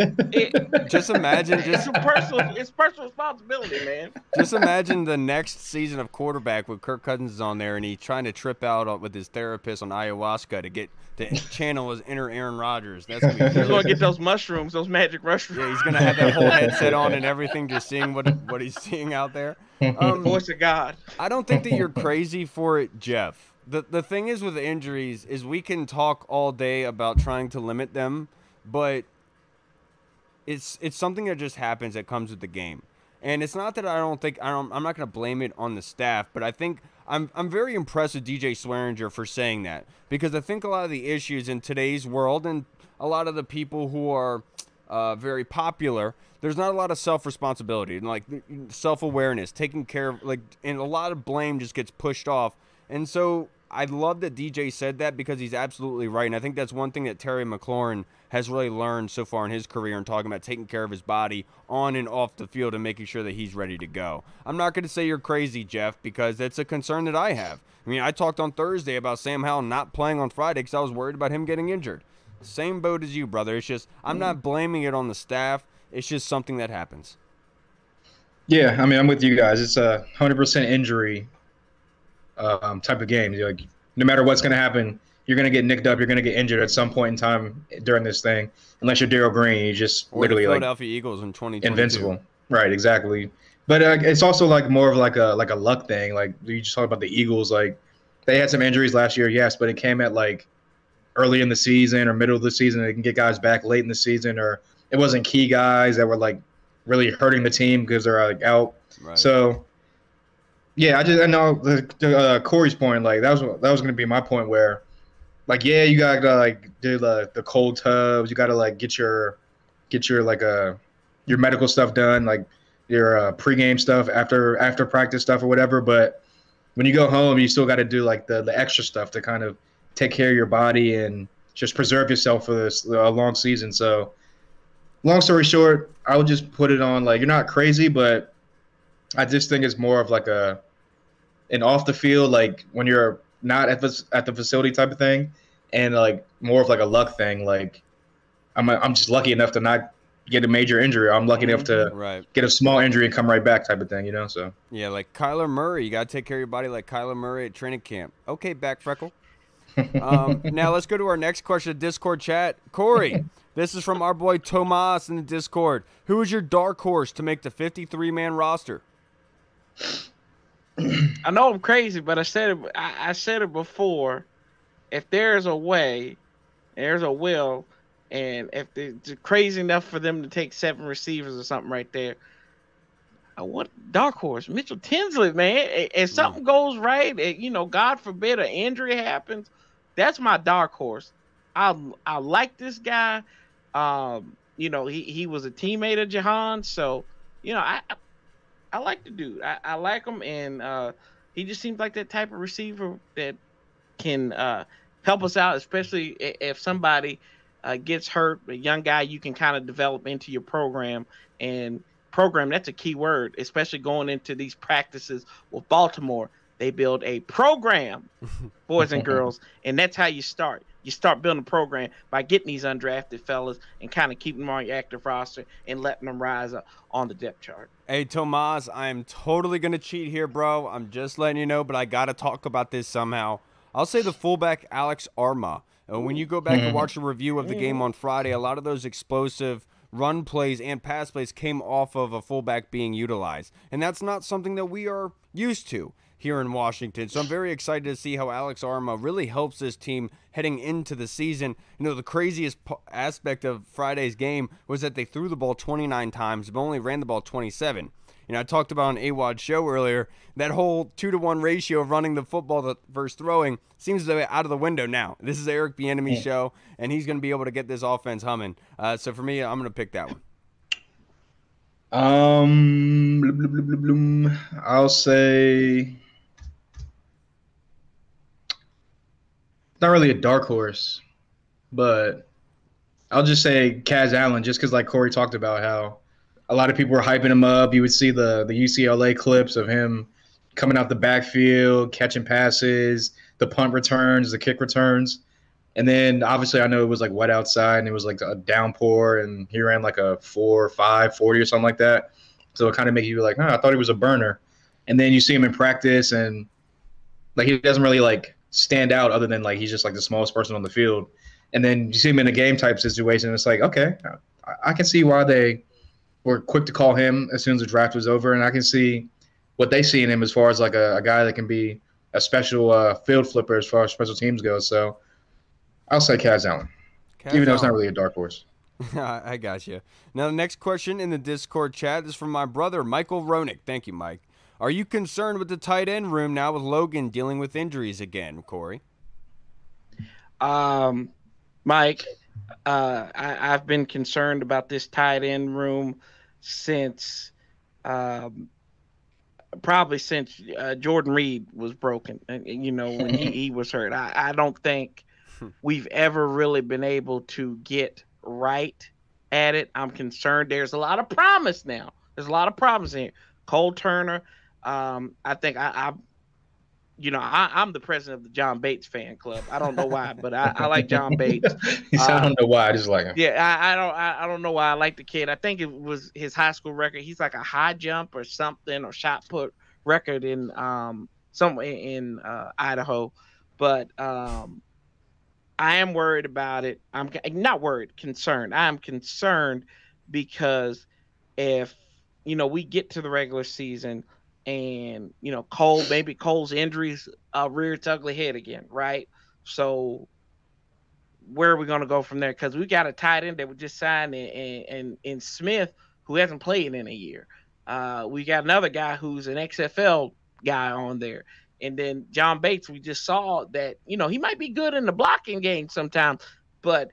Speaker 1: just imagine,
Speaker 4: it's personal responsibility, man.
Speaker 1: Just imagine the next season of quarterback with Kirk Cousins is on there and he's trying to trip out with his therapist on ayahuasca to channel his inner Aaron Rodgers. That's gonna be
Speaker 4: he's going to get those mushrooms, those magic mushrooms.
Speaker 1: Yeah, he's going to have that whole headset on and everything, just seeing what he's seeing out there.
Speaker 4: Voice of God.
Speaker 1: I don't think that you're crazy for it, Jeff. The thing is with injuries is we can talk all day about trying to limit them, but it's something that just happens that comes with the game. And it's not that I'm not going to blame it on the staff, but I think I'm very impressed with DJ Swearinger for saying that, because I think a lot of the issues in today's world and a lot of the people who are very popular, there's not a lot of self-responsibility and like self-awareness, taking care of and a lot of blame just gets pushed off. And so I love that DJ said that, because he's absolutely right. And I think that's one thing that Terry McLaurin has really learned so far in his career, and talking about taking care of his body on and off the field and making sure that he's ready to go. I'm not going to say you're crazy, Jeff, because that's a concern that I have. I mean, I talked on Thursday about Sam Howell not playing on Friday because I was worried about him getting injured. Same boat as you, brother. It's just, I'm not blaming it on the staff. It's just something that happens.
Speaker 3: Yeah, I mean, I'm with you guys. It's a 100% injury type of game. Like, no matter what's going to happen, you're going to get nicked up. You're going to get injured at some point in time during this thing. Unless you're Darrell Green, you just
Speaker 1: or
Speaker 3: literally
Speaker 1: the Philadelphia Eagles in 2022.
Speaker 3: Invincible. Right, exactly. But it's also like more of like a luck thing. Like, you just talk about the Eagles. Like, they had some injuries last year, yes, but it came at like early in the season or middle of the season. They can get guys back late in the season, or it wasn't key guys that were like really hurting the team because they're like out.
Speaker 1: Right.
Speaker 3: So yeah, I know Corey's point, like that was going to be my point, where like, yeah, you got to like do the cold tubs, you got to like get your like your medical stuff done, like your pregame stuff, after practice stuff or whatever. But when you go home, you still got to do like the extra stuff to kind of take care of your body and just preserve yourself for this long season. So long story short, I would just put it on like, you're not crazy, but I just think it's more of like an off the field, like when you're not at the facility type of thing, and like more of like a luck thing. Like I'm just lucky enough to not get a major injury. I'm lucky enough to get a small injury and come right back type of thing, you know? So
Speaker 1: yeah, like Kyler Murray, you got to take care of your body like Kyler Murray at training camp. Okay, back freckle. Now let's go to our next question, Discord chat. Corey, this is from our boy Tomas in the Discord. Who is your dark horse to make the 53-man roster?
Speaker 4: I know I'm crazy, but I said it before. If there's a way, there's a will, and if it's crazy enough for them to take 7 receivers or something right there, I want dark horse Mitchell Tinsley, man. If something goes right, God forbid an injury happens, that's my dark horse. I like this guy. He was a teammate of Jahan, so I like the dude. I like him, and he just seems like that type of receiver that can help us out, especially if somebody gets hurt. A young guy you can kind of develop into your program, and program, that's a key word, especially going into these practices with Baltimore. They build a program, boys and girls, and that's how you start. You start building a program by getting these undrafted fellas and kind of keeping them on your active roster and letting them rise up on the depth chart.
Speaker 1: Hey, Tomas, I'm totally going to cheat here, bro. I'm just letting you know, but I got to talk about this somehow. I'll say the fullback, Alex Armah. And when you go back and watch a review of the game on Friday, a lot of those explosive run plays and pass plays came off of a fullback being utilized. And that's not something that we are used to here in Washington. So I'm very excited to see how Alex Armah really helps this team heading into the season. The craziest aspect of Friday's game was that they threw the ball 29 times, but only ran the ball 27. I talked about on AWOD's show earlier, that whole 2-to-1 ratio of running the football versus throwing seems to be out of the window now. This is Eric Bieniemy's show, and he's going to be able to get this offense humming. So for me, I'm going to pick that one.
Speaker 3: I'll say not really a dark horse, but I'll just say Kaz Allen, just because like Corey talked about how a lot of people were hyping him up. You would see the UCLA clips of him coming out the backfield, catching passes, the punt returns, the kick returns. And then obviously I know it was like wet outside and it was like a downpour and he ran like a 4.5 40 or something like that. So it kind of make you like, I thought he was a burner. And then you see him in practice and like he doesn't really like stand out other than like he's just like the smallest person on the field. And then you see him in a game type situation. And it's like, okay, I can see why they were quick to call him as soon as the draft was over. And I can see what they see in him as far as like a guy that can be a special field flipper as far as special teams go. So I'll say Kaz Allen, even though it's not really a dark horse.
Speaker 1: I got you. Now, the next question in the Discord chat is from my brother, Michael Ronick. Thank you, Mike. Are you concerned with the tight end room now with Logan dealing with injuries again, Corey?
Speaker 4: Mike, I've been concerned about this tight end room since probably since Jordan Reed was broken. You know, when he was hurt. I don't think we've ever really been able to get right at it. I'm concerned. There's a lot of promise now. There's a lot of promise here. Cole Turner. I think I'm the president of the John Bates fan club. I don't know why, but I like John Bates.
Speaker 3: I don't know why. I just like him.
Speaker 4: Yeah, I don't know why I like the kid. I think it was his high school record. He's like a high jump or something, or shot put record in somewhere in Idaho. But I am worried about it. I'm not worried, concerned. I am concerned because if, we get to the regular season and, Cole's injuries rear its ugly head again, right? So where are we going to go from there? Because we got a tight end that we just signed in Smith, who hasn't played in a year. We got another guy who's an XFL guy on there. And then John Bates, we just saw that, he might be good in the blocking game sometimes, but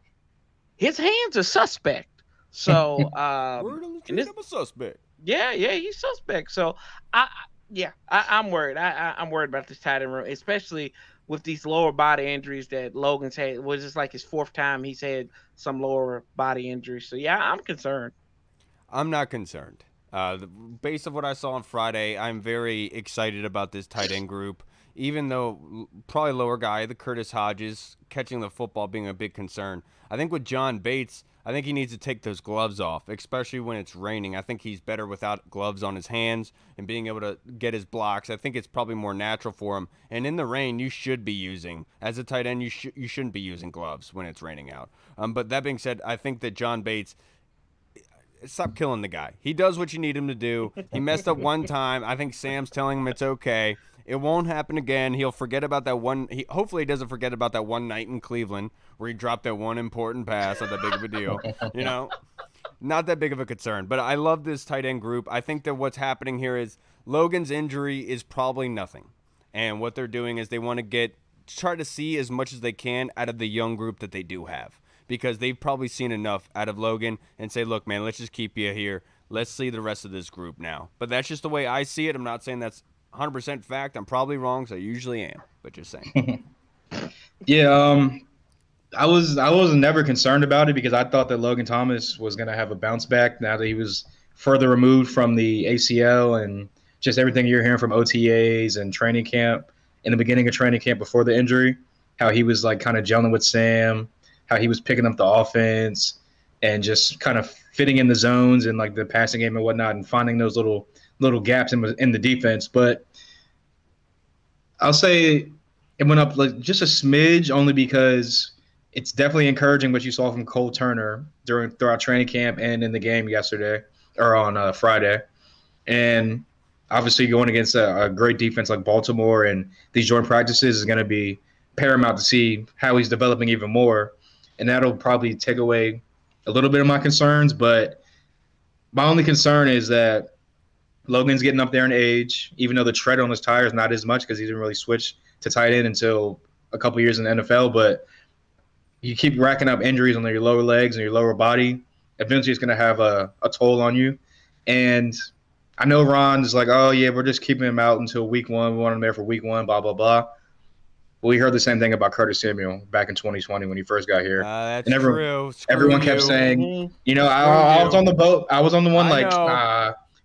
Speaker 4: his hands are suspect. So,
Speaker 1: word on the street, I'm a suspect.
Speaker 4: Yeah, he's suspect. So, I'm worried. I'm worried about this tight end room, especially with these lower body injuries that Logan's had. It was just like his fourth time he's had some lower body injuries. So, yeah, I'm concerned.
Speaker 1: I'm not concerned. Based on what I saw on Friday, I'm very excited about this tight end group, even though probably lower guy, the Curtis Hodges, catching the football being a big concern. I think with John Bates, I think he needs to take those gloves off, especially when it's raining. I think he's better without gloves on his hands and being able to get his blocks. I think it's probably more natural for him. And in the rain, you should be using, as a tight end, you shouldn't be using gloves when it's raining out. But that being said, I think that John Bates, stop killing the guy. He does what you need him to do. He messed up one time. I think Sam's telling him it's okay. It won't happen again. He'll forget about that one. Hopefully he doesn't forget about that one night in Cleveland where he dropped that one important pass. Not that big of a deal. Not that big of a concern. But I love this tight end group. I think that what's happening here is Logan's injury is probably nothing. And what they're doing is they want to try to see as much as they can out of the young group that they do have. Because they've probably seen enough out of Logan and say, look, man, let's just keep you here. Let's see the rest of this group now. But that's just the way I see it. I'm not saying that's 100% fact. I'm probably wrong, so I usually am. But just saying.
Speaker 3: Yeah, I was never concerned about it because I thought that Logan Thomas was going to have a bounce back now that he was further removed from the ACL and just everything you're hearing from OTAs and training camp in the beginning of training camp before the injury, how he was like kind of gelling with Sam, how he was picking up the offense and just kind of fitting in the zones and like the passing game and whatnot and finding those little gaps in the defense. But I'll say it went up like just a smidge only because it's definitely encouraging what you saw from Cole Turner throughout training camp and in the game yesterday or on Friday. And obviously going against a great defense like Baltimore and these joint practices is going to be paramount to see how he's developing even more. And that'll probably take away a little bit of my concerns. But my only concern is that Logan's getting up there in age, even though the tread on his tire is not as much because he didn't really switch to tight end until a couple years in the NFL. But you keep racking up injuries on your lower legs and your lower body, eventually it's going to have a toll on you. And I know Ron is like, oh, yeah, we're just keeping him out until week one. We want him there for week one, blah, blah, blah. We heard the same thing about Curtis Samuel back in 2020 when he first got here.
Speaker 1: That's
Speaker 3: and
Speaker 1: true.
Speaker 3: Everyone kept saying, I was on the boat. I was on the one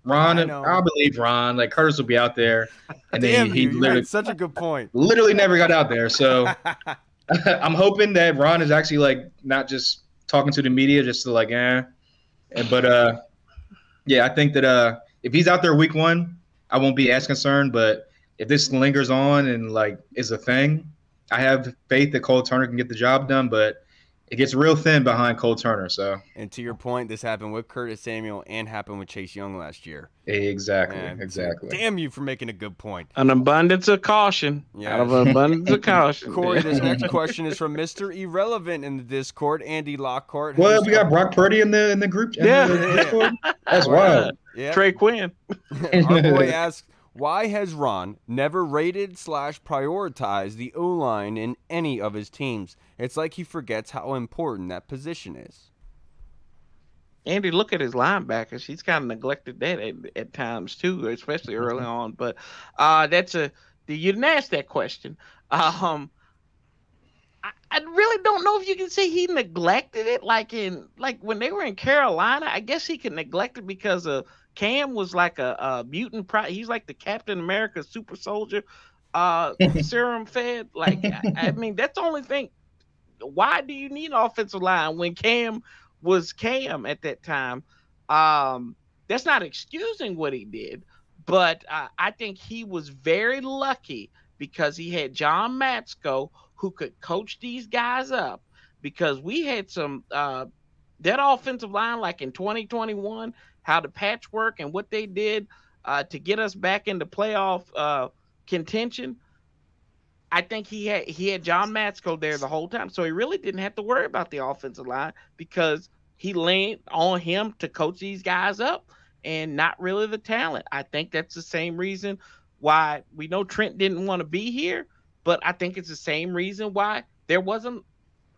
Speaker 3: Ron, I believe Ron. Like Curtis will be out there, and then he literally
Speaker 1: such a good point.
Speaker 3: Literally never got out there. So I'm hoping that Ron is actually like not just talking to the media, just to like, But yeah, I think that if he's out there week one, I won't be as concerned. But if this lingers on and like is a thing, I have faith that Cole Turner can get the job done. But it gets real thin behind Cole Turner. So,
Speaker 1: and to your point, this happened with Curtis Samuel and happened with Chase Young last year.
Speaker 3: Exactly.
Speaker 1: So damn you for making a good point.
Speaker 4: An abundance of caution.
Speaker 1: Yeah.
Speaker 4: Out of an abundance of caution.
Speaker 1: Corey, this next question is from Mr. Irrelevant in the Discord, Andy Lockhart.
Speaker 3: Well, we got Brock Purdy in the group.
Speaker 4: Yeah.
Speaker 3: The Discord. That's wild.
Speaker 1: Yeah.
Speaker 4: Trey Quinn.
Speaker 1: Our boy asks, why has Ron never rated / prioritized the O-line in any of his teams? It's like he forgets how important that position is.
Speaker 4: Andy, look at his linebackers. He's kind of neglected that at times too, especially early on. But you didn't ask that question. I really don't know if you can say he neglected it. Like when they were in Carolina, I guess he could neglect it because Cam was like a mutant. He's like the Captain America super soldier, serum fed. Like I mean, that's the only thing. Why do you need an offensive line when Cam was Cam at that time? That's not excusing what he did, but I think he was very lucky because he had John Matsko who could coach these guys up, because we had some that offensive line like in 2021, how the patchwork and what they did to get us back into playoff contention. I think he had John Matsko there the whole time, so he really didn't have to worry about the offensive line because he leaned on him to coach these guys up and not really the talent. I think that's the same reason why we know Trent didn't want to be here, but I think it's the same reason why there wasn't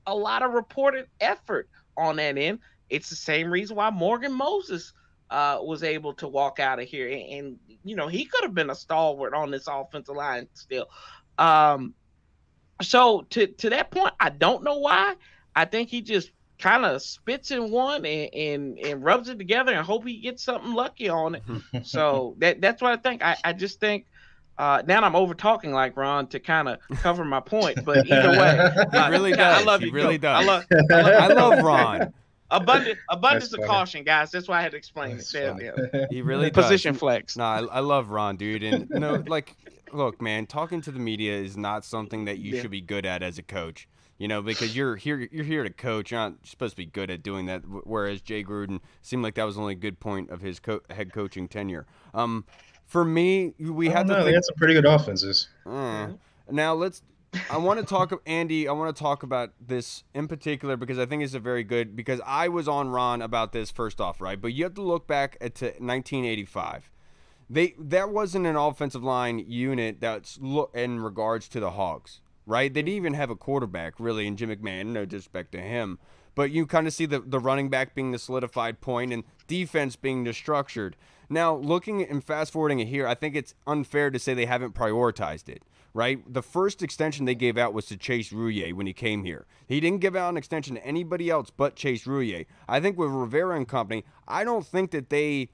Speaker 4: a lot of reported effort on that end. It's the same reason why Morgan Moses was able to walk out of here, and he could have been a stalwart on this offensive line still. So to that point, I don't know why. I think he just kind of spits in one and rubs it together and hope he gets something lucky on it. So that's what I think. I just think now I'm over talking like Ron to kind of cover my point, but either way,
Speaker 1: he really does.
Speaker 4: I love
Speaker 1: he
Speaker 4: you.
Speaker 1: really does.
Speaker 4: I
Speaker 1: love Ron.
Speaker 4: Abundance of caution, guys. That's why I had to explain it.
Speaker 1: He really does.
Speaker 4: Position flex.
Speaker 1: No, I love Ron, dude, and look, man, talking to the media is not something that you should be good at as a coach. Because you're here to coach. You're not supposed to be good at doing that. Whereas Jay Gruden seemed like that was only a good point of his head coaching tenure. For me, they had
Speaker 3: some pretty good offenses.
Speaker 1: Now I want to talk, Andy. I want to talk about this in particular because I think it's a very good. Because I was on Ron about this first off, right? But you have to look back to 1985. That wasn't an offensive line unit that's in regards to the Hogs. Right? They didn't even have a quarterback, really, in Jim McMahon, no disrespect to him. But you kind of see the running back being the solidified point and defense being the structured. Now, looking and fast-forwarding it here, I think it's unfair to say they haven't prioritized it, right? The first extension they gave out was to Chase Roullier when he came here. He didn't give out an extension to anybody else but Chase Roullier. I think with Rivera and company, I don't think that they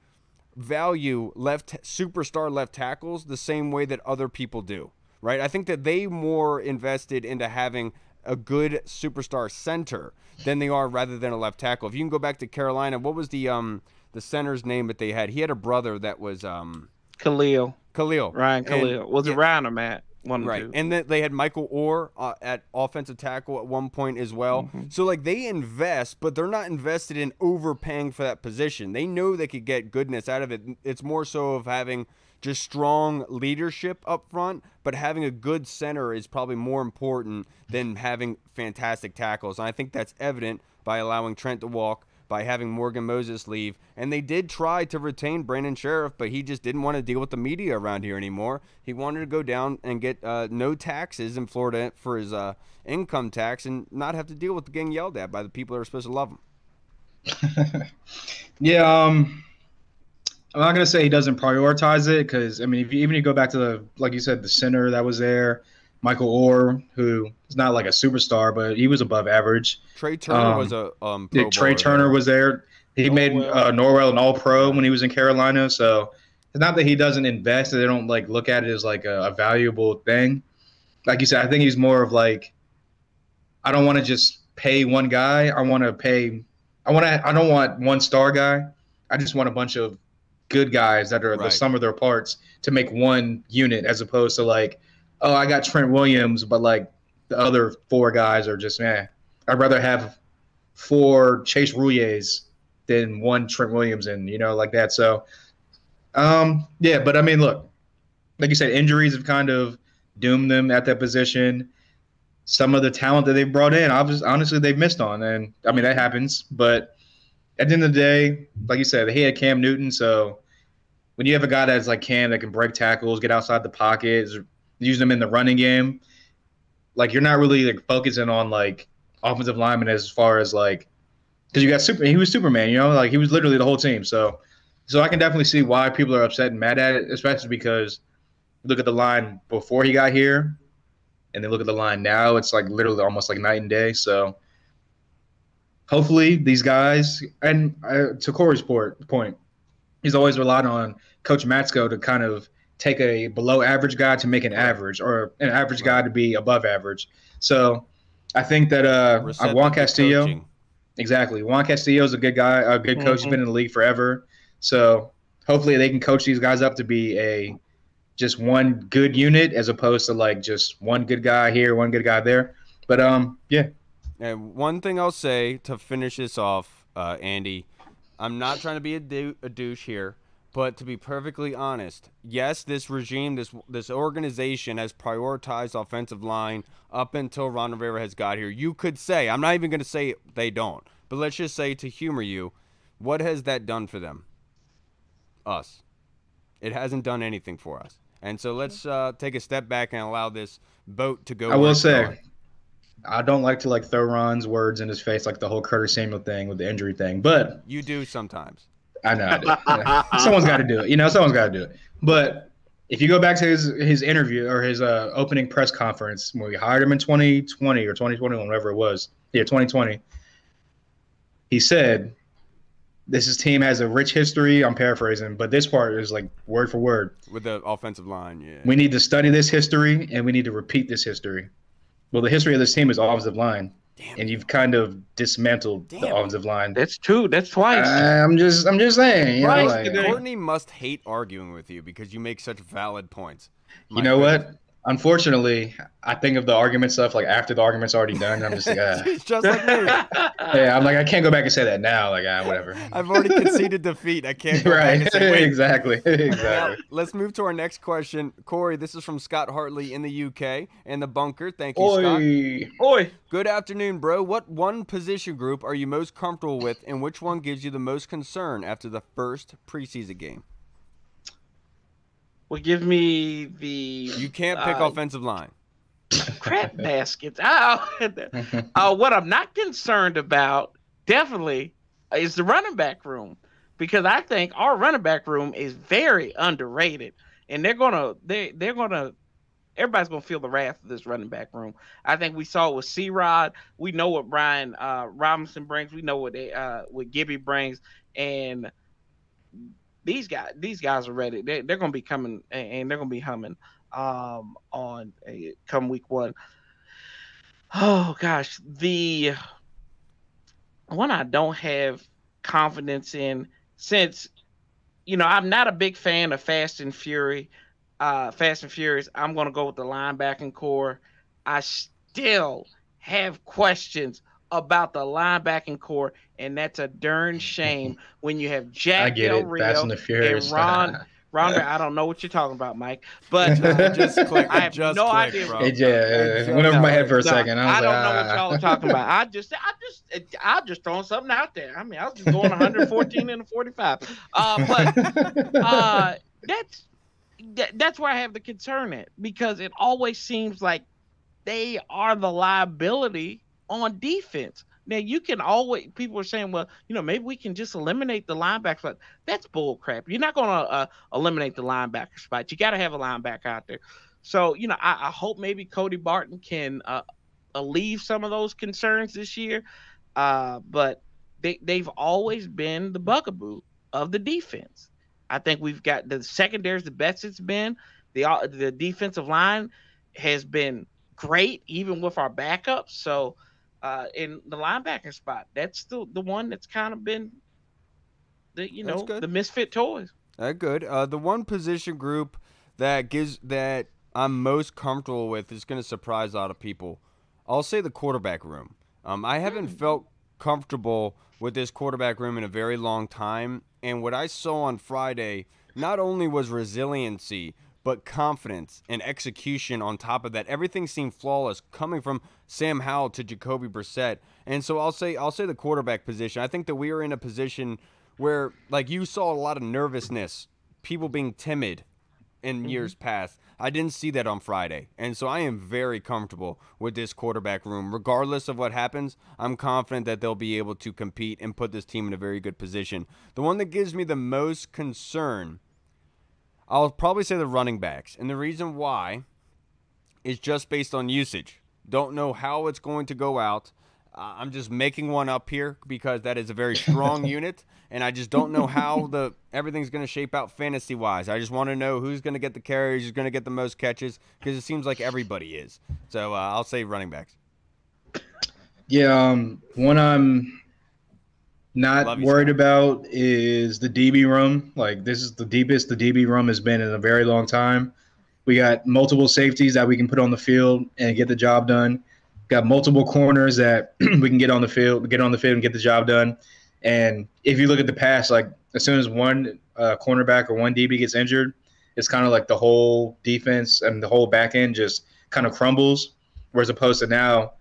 Speaker 1: value superstar left tackles the same way that other people do. Right, I think that they more invested into having a good superstar center than they are rather than a left tackle. If you can go back to Carolina, what was the center's name that they had? He had a brother that was
Speaker 4: Khalil. Ryan Khalil. Was it Ryan or Matt? One
Speaker 1: right.
Speaker 4: Two.
Speaker 1: And then they had Michael Orr at offensive tackle at one point as well. Mm-hmm. So like they invest, but they're not invested in overpaying for that position. They know they could get goodness out of it. It's more so of having just strong leadership up front, but having a good center is probably more important than having fantastic tackles. And I think that's evident by allowing Trent to walk, by having Morgan Moses leave. And they did try to retain Brandon Sheriff, but he just didn't want to deal with the media around here anymore. He wanted to go down and get no taxes in Florida for his income tax and not have to deal with getting yelled at by the people that are supposed to love him.
Speaker 3: Yeah, I'm not gonna say he doesn't prioritize it because I mean, if you go back to like you said, the center that was there, Michael Orr, who is not like a superstar, but he was above average.
Speaker 1: Trey Turner was a pro
Speaker 3: Trey Turner was there. He made Norwell an All-Pro when he was in Carolina. So it's not that he doesn't invest; they don't like look at it as like a valuable thing. Like you said, I think he's more of like, I don't want to just pay one guy. I don't want one star guy. I just want a bunch of good guys that are the sum of their parts to make one unit, as opposed to like, oh, I got Trent Williams, but like the other four guys are just, I'd rather have 4 Chase Rouilles than 1 Trent Williams and, like that. So, yeah, but I mean, look, like you said, injuries have kind of doomed them at that position. Some of the talent that they've brought in, honestly, they've missed on. And, I mean, that happens. But at the end of the day, like you said, he had Cam Newton. So when you have a guy that's like Cam that can break tackles, get outside the pocket, use them in the running game, like you're not really like focusing on like offensive linemen as far as like because you got he was Superman, like he was literally the whole team. So I can definitely see why people are upset and mad at it, especially because look at the line before he got here and then look at the line now. It's like literally almost like night and day. So hopefully these guys, and to Corey's point, he's always relied on Coach Matsko to kind of take a below average guy to make an average or an average guy to be above average. So I think that Juan Castillo, exactly. Juan Castillo is a good guy, a good coach. He's been in the league forever. So hopefully they can coach these guys up to be just one good unit as opposed to like just one good guy here, one good guy there. But yeah.
Speaker 1: And one thing I'll say to finish this off, Andy, I'm not trying to be a douche here, but to be perfectly honest, yes, this regime, this organization has prioritized offensive line up until Ron Rivera has got here. You could say, I'm not even going to say they don't, but let's just say to humor you, what has that done for them? Us. It hasn't done anything for us. And so let's take a step back and allow this boat to go.
Speaker 3: I will say, I don't like to throw Ron's words in his face like the whole Curtis Samuel thing with the injury thing, but
Speaker 1: you do sometimes.
Speaker 3: I know I do. Someone's got to do it. Someone's got to do it. But if you go back to his interview or his opening press conference when we hired him in 2020 or 2021, whatever it was, 2020, he said, "This team has a rich history." I'm paraphrasing, but this part is like word for word.
Speaker 1: With the offensive line, yeah.
Speaker 3: We need to study this history and we need to repeat this history. Well, the history of this team is offensive line. Damn. And you've kind of dismantled the offensive line.
Speaker 4: That's two. That's twice.
Speaker 3: I'm just saying.
Speaker 1: Courtney must hate arguing with you because you make such valid points.
Speaker 3: You know what? Unfortunately, I think of the argument stuff like after the argument's already done. I'm just like,
Speaker 1: It's just like me.
Speaker 3: Yeah, I'm like, I can't go back and say that now. Like, whatever.
Speaker 1: I've already conceded defeat. I can't go back and say, wait.
Speaker 3: Exactly.
Speaker 1: Now, let's move to our next question. Corey, this is from Scott Hartley in the UK and the bunker. Thank you, Scott.
Speaker 4: Oi.
Speaker 1: Good afternoon, bro. What one position group are you most comfortable with, and which one gives you the most concern after the first preseason game?
Speaker 4: Well, give me the.
Speaker 1: You can't pick offensive line.
Speaker 4: Crap baskets. What I'm not concerned about definitely is the running back room, because I think our running back room is very underrated, and everybody's gonna feel the wrath of this running back room. I think we saw it with C-Rod. We know what Brian Robinson brings. We know what Gibby brings, and these guys are ready. They're going to be coming, and they're going to be humming on come week one. Oh gosh, the one I don't have confidence in, since I'm not a big fan of Fast and Furious. I'm going to go with the linebacking core. I still have questions about the linebacking core, and that's a darn shame when you have Jack Del Rio and Ron. I don't know what you're talking about, Mike, but
Speaker 1: just click.
Speaker 4: I have no idea.
Speaker 1: Bro.
Speaker 3: It went over my head for a second.
Speaker 4: I don't know what y'all are talking about. I'm just throwing something out there. I mean, I was just going 114 and a 45. But that's where I have the concern at, because it always seems like they are the liability on defense. Now, you can always, people are saying, well, maybe we can just eliminate the linebacker spot. That's bull crap. You're not going to eliminate the linebacker spot. You got to have a linebacker out there. So, I hope maybe Cody Barton can alleviate some of those concerns this year. But they've always been the bugaboo of the defense. I think we've got the secondary is the best it's been. The defensive line has been great, even with our backups. So, in the linebacker spot, that's still the one that's kind of been the misfit toys.
Speaker 1: That's good. The one position group that I'm most comfortable with is going to surprise a lot of people. I'll say the quarterback room. I haven't felt comfortable with this quarterback room in a very long time. And what I saw on Friday not only was resiliency, but confidence and execution on top of that. Everything seemed flawless coming from Sam Howell to Jacoby Brissett. And so I'll say the quarterback position. I think that we are in a position where, like, you saw a lot of nervousness, people being timid in years past. I didn't see that on Friday. And so I am very comfortable with this quarterback room. Regardless of what happens, I'm confident that they'll be able to compete and put this team in a very good position. The one that gives me the most concern, I'll probably say the running backs. And the reason why is just based on usage. Don't know how it's going to go out. I'm just making one up here because that is a very strong unit, and I just don't know how everything's going to shape out fantasy-wise. I just want to know who's going to get the carries, who's going to get the most catches, because it seems like everybody is. So I'll say running backs.
Speaker 3: Yeah, one I'm not worried about is the DB room. Like, this is the deepest the DB room has been in a very long time. We got multiple safeties that we can put on the field and get the job done. Got multiple corners that we can get on the field and get the job done. And if you look at the past, like, as soon as one cornerback or one DB gets injured, it's kind of like the whole defense and the whole back end just kind of crumbles. Whereas opposed to now,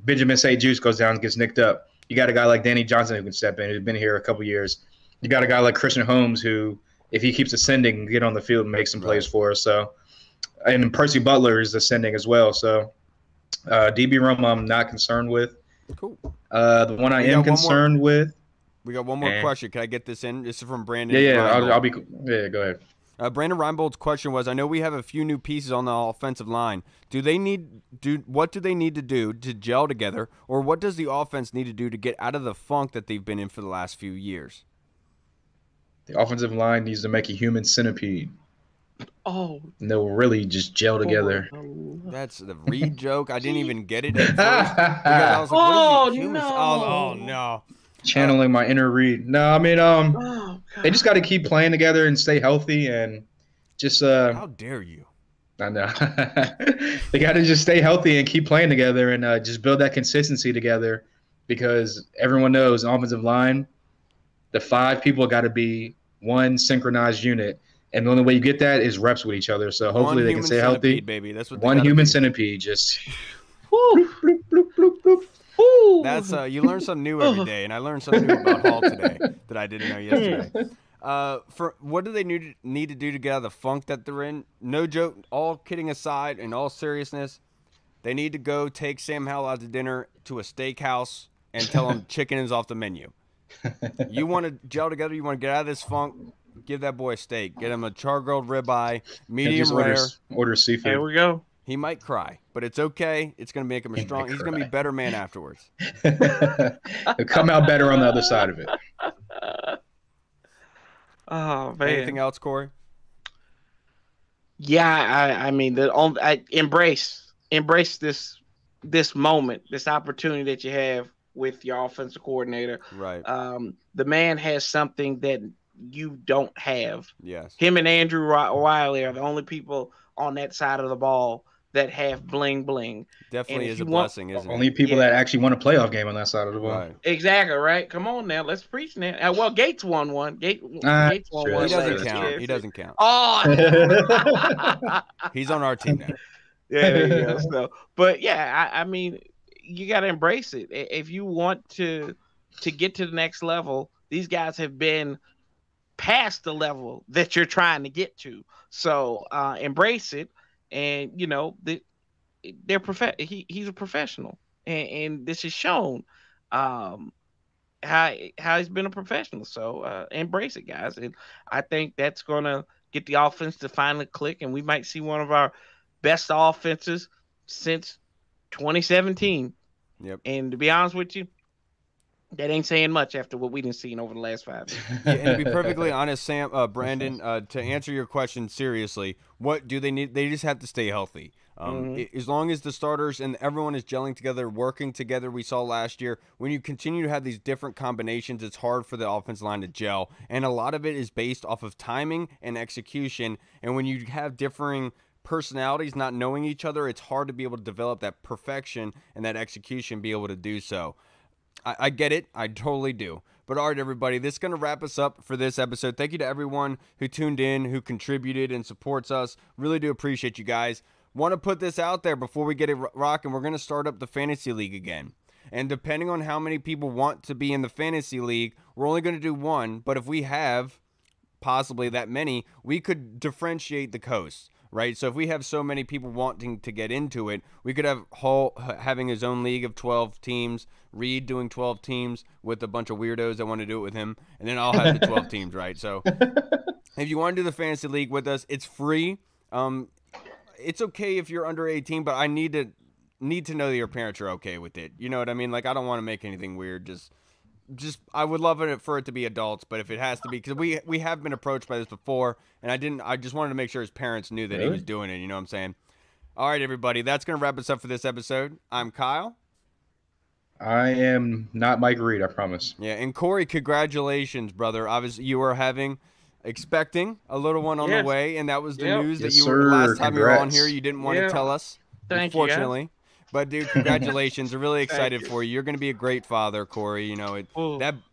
Speaker 3: Benjamin St-Juste goes down and gets nicked up. You got a guy like Danny Johnson who can step in, who's been here a couple years. You got a guy like Christian Holmes who, if he keeps ascending, can get on the field and make some plays for us. So, and Percy Butler is ascending as well. So, DB room I'm not concerned with.
Speaker 1: Cool.
Speaker 3: The one I am concerned with.
Speaker 1: We got one more question. Can I get this in? This is from Brandon.
Speaker 3: I'll be. Yeah, go ahead.
Speaker 1: Brandon Reinbold's question was: I know we have a few new pieces on the offensive line. What do they need to do to gel together, or what does the offense need to do to get out of the funk that they've been in for the last few years?
Speaker 3: The offensive line needs to make a human centipede.
Speaker 4: Oh.
Speaker 3: And they'll really just gel together.
Speaker 1: That's the Reed joke. I didn't even get it at first. I was like,
Speaker 4: no.
Speaker 1: No.
Speaker 3: Channeling my inner Reed. No, I mean, they just got to keep playing together and stay healthy and just.
Speaker 1: How dare you?
Speaker 3: I know. They got to just stay healthy and keep playing together and just build that consistency together, because everyone knows an offensive line, the 5 people got to be one synchronized unit. And the only way you get that is reps with each other. So hopefully they can stay healthy.
Speaker 1: Baby. That's what
Speaker 3: one human centipede, just.
Speaker 4: Bloop, bloop, bloop, bloop.
Speaker 1: That's you learn something new every day, and I learned something new about Hall today that I didn't know yesterday. For what do they need to do to get out of the funk that they're in? No joke. All kidding aside, in all seriousness, they need to go take Sam Howell out to dinner to a steakhouse and tell him chicken is off the menu. You want to gel together? You want to get out of this funk? Give that boy a steak. Get him a char-grilled ribeye, medium rare.
Speaker 3: Order seafood.
Speaker 4: There we go.
Speaker 1: He might cry, but it's okay. It's going to make him a strong. He's going to be a better man afterwards.
Speaker 3: He'll come out better on the other side of it.
Speaker 4: Oh man.
Speaker 1: Anything else, Corey?
Speaker 4: Yeah, I mean, I embrace this moment, this opportunity that you have with your offensive coordinator.
Speaker 1: Right.
Speaker 4: The man has something that you don't have.
Speaker 1: Yes.
Speaker 4: Him and Andrew Wiley are the only people on that side of the ball that have bling bling.
Speaker 1: Definitely is a blessing, isn't it?
Speaker 3: Only people that actually won a playoff game on that side of the ball.
Speaker 1: Right.
Speaker 4: Exactly, right? Come on now, let's preach now. Well, Gates won one. Gates won one.
Speaker 1: He doesn't count. He doesn't count.
Speaker 4: Oh,
Speaker 1: he's on our team now.
Speaker 4: Yeah, there you go. So, but yeah, I mean, you got to embrace it. If you want to get to the next level, these guys have been past the level that you're trying to get to. So embrace it, and you know they're he's a professional, and this is shown how he's been a professional. So embrace it, guys, and I think that's gonna get the offense to finally click, and we might see one of our best offenses since 2017.
Speaker 1: Yep.
Speaker 4: And to be honest with you, that ain't saying much after what we done seen over the last 5 years.
Speaker 1: Yeah, and to be perfectly honest, Brandon, to answer your question seriously, what do they need? They just have to stay healthy. As long as the starters and everyone is gelling together, working together, we saw last year, when you continue to have these different combinations, it's hard for the offensive line to gel. And a lot of it is based off of timing and execution. And when you have differing personalities not knowing each other, it's hard to be able to develop that perfection and that execution, be able to do so. I get it. I totally do. But all right, everybody, this is going to wrap us up for this episode. Thank you to everyone who tuned in, who contributed and supports us. Really do appreciate you guys. Want to put this out there before we get it rocking. We're going to start up the Fantasy League again. And depending on how many people want to be in the Fantasy League, we're only going to do one. But if we have possibly that many, we could differentiate the coasts, right? So if we have so many people wanting to get into it, we could have Hall having his own league of 12 teams, Reed doing 12 teams with a bunch of weirdos that want to do it with him, and then I'll have the 12 teams, right? So if you want to do the Fantasy League with us, it's free. It's okay if you're under 18, but I need to know that your parents are okay with it. You know what I mean? Like, I don't want to make anything weird. Just I would love it for it to be adults, but if it has to be, because we have been approached by this before, and I just wanted to make sure his parents knew that he was doing it. You know what I'm saying? All right, everybody, that's gonna wrap us up for this episode. I'm Kyle.
Speaker 3: I am not Mike Reed, I promise.
Speaker 1: Yeah, and Corey, congratulations, brother. Obviously, you were expecting a little one on the way, and that was the news that you were last time you were on here. You didn't want to tell us, unfortunately. But dude, congratulations! We're really excited for you. You're going to be a great father, Corey. You know,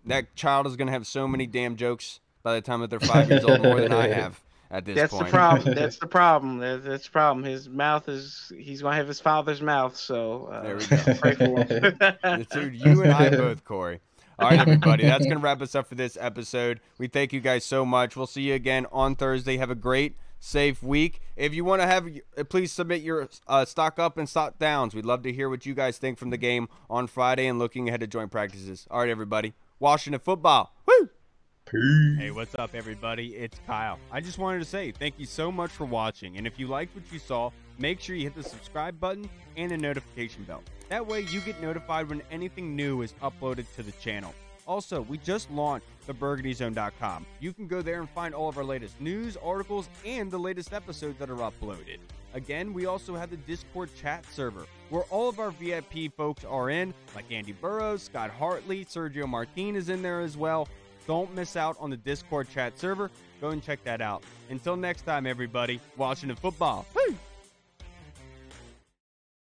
Speaker 1: that child is going to have so many damn jokes by the time that they're 5 years old, more than I have at this point.
Speaker 4: That's the problem. That's the problem. That's the problem. His mouth he's going to have his father's mouth. So
Speaker 1: there we go.
Speaker 4: Pray for him.
Speaker 1: Dude, you and I both, Corey. All right, everybody, that's going to wrap us up for this episode. We thank you guys so much. We'll see you again on Thursday. Have a great, safe week. If you want to please submit your stock up and stock downs. We'd love to hear what you guys think from the game on Friday and looking ahead to joint practices. All right, everybody. Washington football. Woo!
Speaker 3: Peace.
Speaker 1: Hey, what's up, everybody? It's Kyle. I just wanted to say thank you so much for watching. And if you liked what you saw, make sure you hit the subscribe button and the notification bell. That way you get notified when anything new is uploaded to the channel. Also, we just launched theburgundyzone.com. You can go there and find all of our latest news, articles, and the latest episodes that are uploaded. Again, we also have the Discord chat server, where all of our VIP folks are in, like Andy Burrows, Scott Hartley, Sergio Martin is in there as well. Don't miss out on the Discord chat server. Go and check that out. Until next time, everybody, Washington football. Woo!